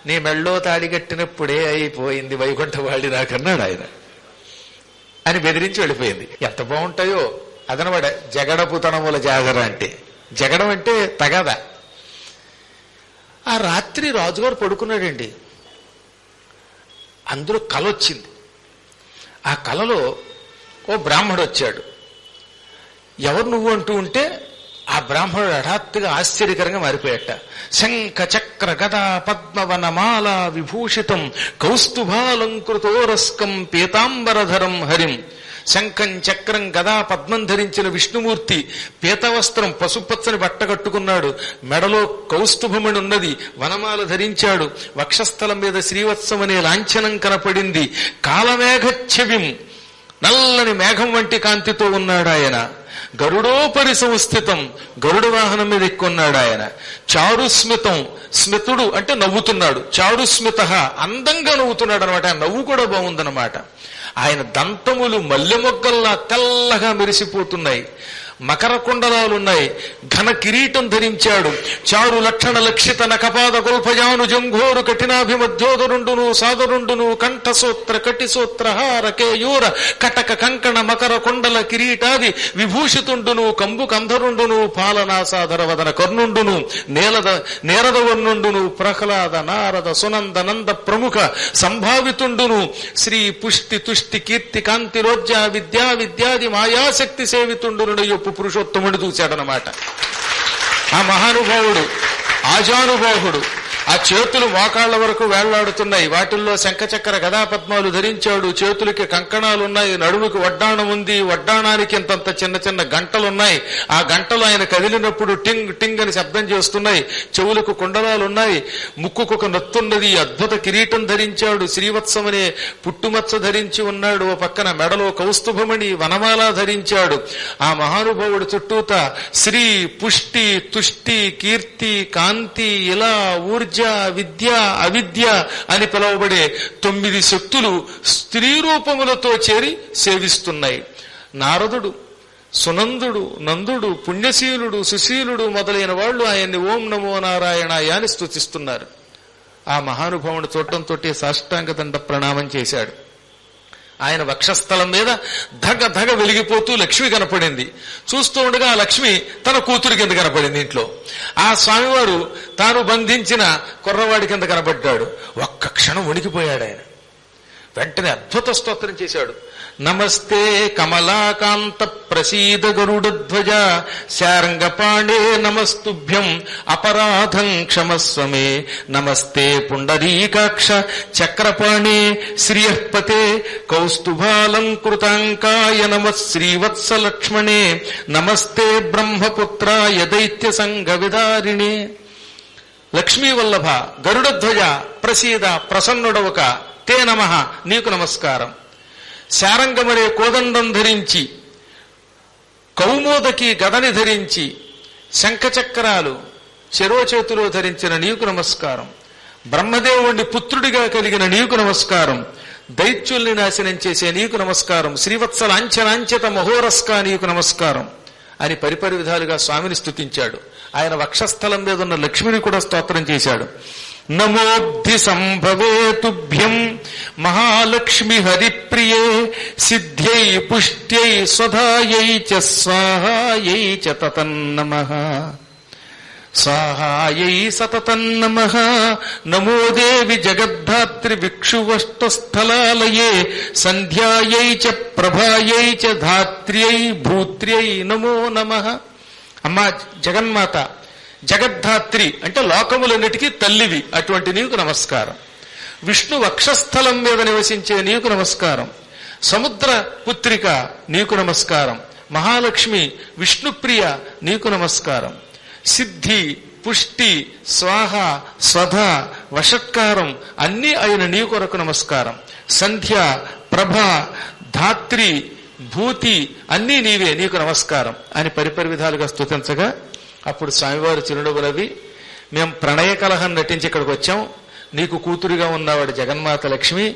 నీ మెళ్ళో తాడి కట్టినప్పుడే అయిపోయింది వైకుంఠ వాడి నాకన్నాడు ఆయన. అని బెదిరించి వెళ్ళిపోయింది. ఎంత బాగుంటాయో అదనమాట జగడపు తనముల జాగర అంటే. జగడం అంటే తగద. ఆ రాత్రి రాజుగారు పడుకున్నాడండి. అందులో కల వచ్చింది. ఆ కలలో ఓ బ్రాహ్మడు వచ్చాడు. ఎవరు నువ్వు అంటూ ఉంటే ఆ బ్రాహ్మణుడు హఠాత్తుగా ఆశ్చర్యకరంగా మారిపోయాట. శంఖ చక్ర గదా పద్మవనమాల విభూషితం కౌస్తుభాలంకృతోరస్కం పీతాంబరధరం హరిం. శంఖం చక్రం గదా పద్మం ధరించిన విష్ణుమూర్తి పీతవస్త్రం పసుపచ్చని బట్ట కట్టుకున్నాడు. మెడలో కౌస్తుభమణి ఉన్నది. వనమాల ధరించాడు. వక్షస్థలం మీద శ్రీవత్సం అనే లాంఛనం కనపడింది. కాలమేఘఛవిం నల్లని మేఘం వంటి కాంతితో ఉన్నాడు ఆయన. గరుడోపరి సంస్థితం గరుడ వాహనం మీద ఎక్కున్నాడు ఆయన. చారుస్మితం స్మితుడు అంటే నవ్వుతున్నాడు. చారుస్మిత అందంగా నవ్వుతున్నాడు అనమాట. నవ్వు కూడా బాగుందన్నమాట. ఆయన దంతములు మల్లె మొగ్గల్లా తెల్లగా మెరిసిపోతున్నాయి. మకర కుండలాలున్నాయి. ఘన కిరీటం ధరించాడు. చారు లక్షణ లక్షిత నకపాద గొల్పజాను జంఘోరు కఠినాభిమధ్యోదరుండును సాదరుండును కంఠసూత్ర కటిసూత్రహార కేయూర కటక కంకణ మకర కుండల కిరీటాది విభూషితుండును కంబు కంధరుండును పాలనాసాధర వదన కర్ణుండును నేరద వర్ణుండును ప్రహ్లాద నారద సునంద నంద ప్రముఖ సంభావితుండును శ్రీ పుష్టి తుష్టి కీర్తి కాంతి రోజ్జ విద్యా విద్యాది మాయాశక్తి సేవితుండును పురుషోత్తముడు చూశాడనమాట. ఆ మహానుభావుడు ఆజానుభావుడు. ఆ చేతులు మోకాళ్ల వరకు వేళ్లాడుతున్నాయి. వాటిల్లో శంఖచక్ర గదాపద్మాలు ధరించాడు. చేతులకి కంకణాలున్నాయి. నడుముకి వడ్డాణం ఉంది. వడ్డాణానికి ఇంతంత చిన్న చిన్న గంటలున్నాయి. ఆ గంటలు ఆయన కదిలినప్పుడు టింగ్ టింగ్ అని శబ్దం చేస్తున్నాయి. చెవులకు కుండలాలున్నాయి. ముక్కుకు ఒక నొత్తున్నది. అద్భుత కిరీటం ధరించాడు. శ్రీవత్సమనే పుట్టుమచ్చ ధరించి ఉన్నాడు. ఓ పక్కన మెడలో కౌస్తుభమణి వనమాల ధరించాడు. ఆ మహానుభావుడు చుట్టూత శ్రీ పుష్టి తుష్టి కీర్తి కాంతి ఇలా ఊర్జ విద్య అవిద్య అని పిలువబడే 9 శక్తులు స్త్రీ రూపములతో చేరి సేవిస్తున్నాయి. నారదుడు సునందుడు నందుడు పుణ్యశీలుడు సుశీలుడు మొదలైన వాళ్ళు ఆయన్ని ఓం నమో నారాయణాయ అని స్తుతిస్తున్నారు. ఆ మహానుభావుడు చూడటంతో సాష్టాంగ దండ ప్రణామం చేశాడు. ఆయన వక్షస్థలం మీద ధగ ధగ వెలిగిపోతూ లక్ష్మి కనపడింది. చూస్తూ ఉండగా ఆ లక్ష్మి తన కూతురు కింద కనపడింది ఇంట్లో. ఆ స్వామివారు తాను బంధించిన కుర్రవాడి కింద కనపడ్డాడు. ఒక్క క్షణం వణికిపోయాడు ఆయన. వెంటనే అద్భుత స్తోత్రం చేశాడు. నమస్తే కమలాకాంత ప్రసీద గరుడధ్వజ శార్ంగపాణే నమస్తుభ్యం అపరాధం క్షమస్వమే నమస్తే పుండరీకాక్ష చక్రపాణే శ్రియఃపతే కౌస్తుభాలంకృతాంకాయ నమః శ్రీవత్సలక్ష్మణే నమస్తే బ్రహ్మపుత్రాయ దైత్య సంఘ విదారిణే. లక్ష్మీవల్లభ గరుడధ్వజ ప్రసీద ప్రసన్నుడవక తే నమః నీకు నమస్కారం. శారంగమనే కోదండం ధరించి కౌమోదకి గదని ధరించి శంఖచక్రాలు చెరోచేతిలో ధరించిన నీకు నమస్కారం. బ్రహ్మదేవుణ్ణి పుత్రుడిగా కలిగిన నీకు నమస్కారం. దైత్యుల్ని నాశనం చేసే నీకు నమస్కారం. శ్రీవత్సల అంచనాంచిత మహోరస్కా నీకు నమస్కారం అని పరిపరి విధాలుగా స్వామిని స్తుతించాడు. ఆయన వక్షస్థలం మీద ఉన్న లక్ష్మిని కూడా స్తోత్రం చేశాడు. నమోబ్ధి సంభవే తుభ్యం మహాలక్ష్మి హరిప్రియే సిద్ధ్యై పుష్ట్యై స్వధాయై చ స్వాహాయై చ తతన్నమః స్వాహాయై సతతన్నమః. నమో దేవి జగద్ధాత్రి విక్షువష్టస్థలాలయే సంధ్యాయై చ ప్రభాయై చ ధాత్ర్యై భూత్ర్యై నమో నమః. అమ్మా జగన్మాత, జగద్ధాత్రి అంటే లోకములన్నిటికీ తల్లివి, అటువంటి నీకు నమస్కారం. విష్ణు వక్షస్థలం మీద నివసించే నీకు నమస్కారం. సముద్ర పుత్రిక నీకు నమస్కారం. మహాలక్ష్మి విష్ణుప్రియ నీకు నమస్కారం. సిద్ధి పుష్టి స్వాహ స్వధ వషట్కారం అన్నీ అయిన నీ కొరకు నమస్కారం. సంధ్య ప్రభ ధాత్రి భూతి అన్నీ నీవే, నీకు నమస్కారం అని పరిపరి విధాలుగా స్తుతించగా అప్పుడు స్వామివారు చిరునవ్వులవి, మేము ప్రణయ కలహం నటించి ఇక్కడికి వచ్చాం. నీకు కూతురుగా ఉన్నవాడు జగన్మాత లక్ష్మి,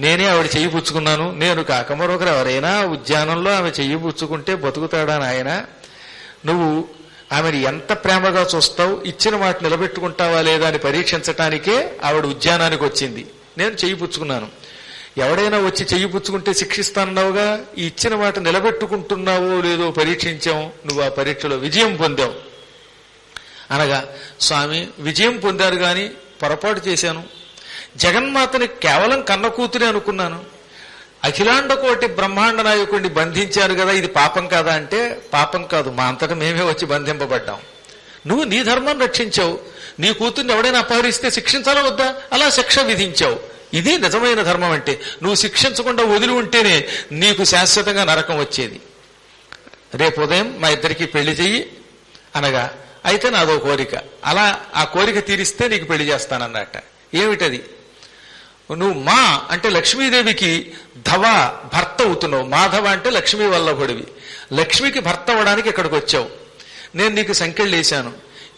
నేనే ఆవిడ చెయ్యి పుచ్చుకున్నాను. నేను కాక మరొకరు ఎవరైనా ఉద్యానంలో ఆమె చెయ్యి పుచ్చుకుంటే బతుకుతాడా నాయన? నువ్వు ఆమెను ఎంత ప్రేమగా చూస్తావు, ఇచ్చిన మాట నిలబెట్టుకుంటావా లేదా అని పరీక్షించటానికే ఆవిడ ఉద్యానానికి వచ్చింది. నేను చెయ్యి పుచ్చుకున్నాను. ఎవడైనా వచ్చి చెయ్యి పుచ్చుకుంటే శిక్షిస్తానన్నావుగా, ఈ ఇచ్చిన మాట నిలబెట్టుకుంటున్నావో లేదో పరీక్షించాం, నువ్వు ఆ పరీక్షలో విజయం పొందావు అనగా, స్వామి విజయం పొందారు గాని పొరపాటు చేశాను, జగన్మాతని కేవలం కన్న కూతురే అనుకున్నాను, అఖిలాండ కోటి బ్రహ్మాండ నాయకుడిని బంధించారు కదా, ఇది పాపం కాదా అంటే, పాపం కాదు, మా అంతటా మేమే వచ్చి బంధింపబడ్డాం. నువ్వు నీ ధర్మాన్ని రక్షించావు, నీ కూతుర్ని ఎవడైనా అపహరిస్తే శిక్షించాలా వద్దా, అలా శిక్ష విధించావు. ఇది నిజమైన ధర్మం అంటే. నువ్వు శిక్షించకుండా వదిలి ఉంటేనే నీకు శాశ్వతంగా నరకం వచ్చేది. రేపు ఉదయం మా ఇద్దరికి పెళ్లి చెయ్యి అనగా, అయితే నాదో కోరిక, అలా ఆ కోరిక తీరిస్తే నీకు పెళ్లి చేస్తానన్నట్ట. ఏమిటది? నువ్వు మా అంటే లక్ష్మీదేవికి ధవ భర్త అవుతున్నావు, మాధవ అంటే లక్ష్మీ వల్లభుడివి, లక్ష్మికి భర్త అవ్వడానికి ఇక్కడికి వచ్చావు. నేను నీకు సంకెళ్ళు వేశాను,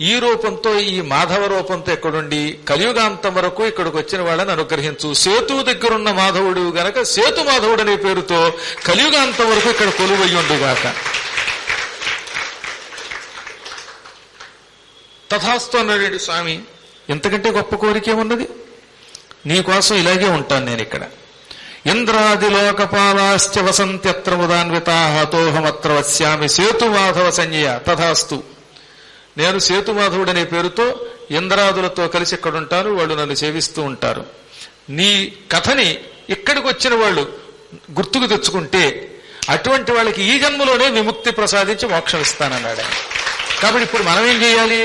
ఈ రూపంతో ఈ మాధవ రూపంతో ఇక్కడుండి కలియుగాంతం వరకు ఇక్కడికి వచ్చిన వాళ్ళని అనుగ్రహించు. సేతు దగ్గరున్న మాధవుడు గనక సేతు మాధవుడు అనే పేరుతో కలియుగాంతం వరకు ఇక్కడ కొలువయ్యుండుగాక. తథాస్తు అన్నాడు స్వామి. ఎంతకంటే గొప్ప కోరికేమున్నది? నీకోసం ఇలాగే ఉంటాను నేను ఇక్కడ. ఇంద్రాదిలోకపాలాశ్చ వసంత్యత్ర ముదాన్వితాహతోహమత్ర వస్యామి సేతుమాధవ సంజ్ఞ. తథాస్తు. నేను సేతుమాధవుడు అనే పేరుతో ఇంద్రాదులతో కలిసి ఇక్కడుంటాను, వాళ్ళు నన్ను సేవిస్తూ ఉంటారు. నీ కథని ఇక్కడికి వచ్చిన వాళ్ళు గుర్తుకు తెచ్చుకుంటే అటువంటి వాళ్ళకి ఈ జన్మలోనే విముక్తి ప్రసాదించి మోక్షం ఇస్తానన్నాడు ఆయన. కాబట్టి ఇప్పుడు మనం ఏం చేయాలి?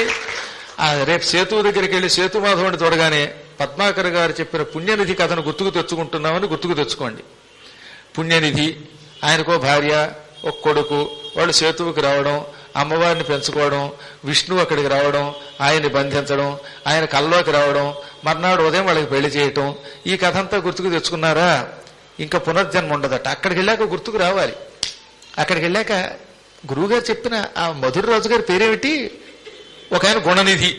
రేపు సేతువు దగ్గరికి వెళ్ళి సేతుమాధవుడిని తోడగానే పద్మాకర్ గారు చెప్పిన పుణ్యనిధి కథను గుర్తుకు తెచ్చుకుంటున్నామని గుర్తుకు తెచ్చుకోండి. పుణ్యనిధి, ఆయనకో భార్య, ఒక కొడుకు, వాళ్ళు సేతువుకి రావడం, అమ్మవారిని పెంచుకోవడం, విష్ణువు అక్కడికి రావడం, ఆయన్ని బంధించడం, ఆయన కల్లోకి రావడం, మర్నాడు ఉదయం వాళ్ళకి పెళ్లి చేయటం, ఈ కథ అంతా గుర్తుకు తెచ్చుకున్నారా? ఇంకా పునర్జన్మ ఉండదట. అక్కడికి వెళ్ళాక గుర్తుకు రావాలి. అక్కడికి వెళ్ళాక గురువుగారు చెప్పిన ఆ మధురరాజు గారి పేరేమిటి? ఒక ఆయన గుణనిధి,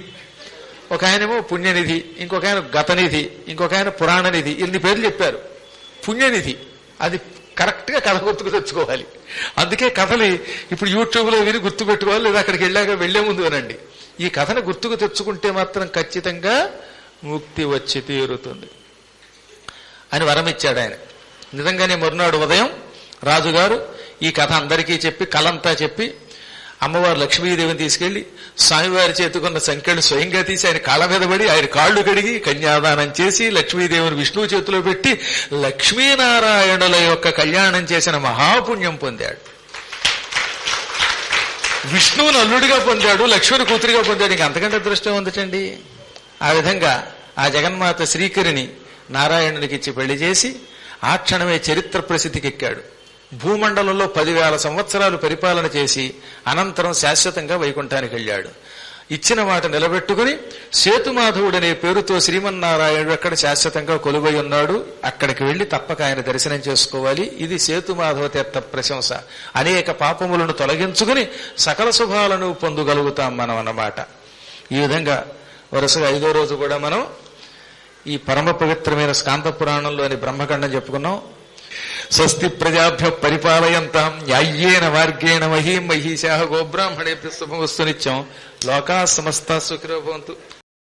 ఒక ఆయనేమో పుణ్యనిధి, ఇంకొక ఆయన గతనిధి, ఇంకొక ఆయన పురాణనిధి, ఇన్ని పేర్లు చెప్పారు. పుణ్యనిధి అది కరెక్ట్ గా కథ గుర్తుకు తెచ్చుకోవాలి. అందుకే కథని ఇప్పుడు యూట్యూబ్ లో విని గుర్తు పెట్టుకోవాలి, లేదా అక్కడికి వెళ్ళాక వెళ్లే ముందు వినండి. ఈ కథను గుర్తుకు తెచ్చుకుంటే మాత్రం ఖచ్చితంగా ముక్తి వచ్చి తీరుతుంది అని వరం ఇచ్చాడు ఆయన. నిజంగానే మరునాడు ఉదయం రాజుగారు ఈ కథ అందరికీ చెప్పి కలంతా చెప్పి అమ్మవారు లక్ష్మీదేవిని తీసుకెళ్లి స్వామివారి చేతుకున్న సంఖ్యలు స్వయంగా తీసి ఆయన కాళ్ళ మీద పడి ఆయన కాళ్లు కడిగి కన్యాదానం చేసి లక్ష్మీదేవిని విష్ణువు చేతిలో పెట్టి లక్ష్మీనారాయణుల యొక్క కళ్యాణం చేసిన మహాపుణ్యం పొందాడు. విష్ణువుని అల్లుడిగా పొందాడు, లక్ష్మణుని కూతురిగా పొందాడు. ఇంక అంతకంటే అదృష్టం ఉందటండి. ఆ విధంగా ఆ జగన్మాత శ్రీకరిని నారాయణునికి ఇచ్చి పెళ్లి చేసి ఆ క్షణమే చరిత్ర ప్రసిద్ధికి ఎక్కాడు. భూమండలంలో 10,000 సంవత్సరాలు పరిపాలన చేసి అనంతరం శాశ్వతంగా వైకుంఠానికి వెళ్ళాడు. ఇచ్చిన మాట నిలబెట్టుకుని సేతుమాధవుడనే పేరుతో శ్రీమన్నారాయణుడు అక్కడ శాశ్వతంగా కొలువై ఉన్నాడు. అక్కడికి వెళ్లి తప్పక ఆయన దర్శనం చేసుకోవాలి. ఇది సేతుమాధవ తీర్థ ప్రశంస. అనేక పాపములను తొలగించుకుని సకల శుభాలను పొందగలుగుతాం మనం అన్నమాట. ఈ విధంగా వరుసగా 5వ రోజు కూడా మనం ఈ పరమ పవిత్రమైన స్కాంద పురాణంలోని బ్రహ్మఖండం చెప్పుకున్నాం. స్వస్తి ప్రజాభ్య పరిపాలయంతాం న్యాయ్యేన మార్గేణ మహీం మహీశాః గోబ్రాహ్మణేభ్యః శుభమస్తు నిత్యం. లోకా సమస్తా సుఖినో భవంతు.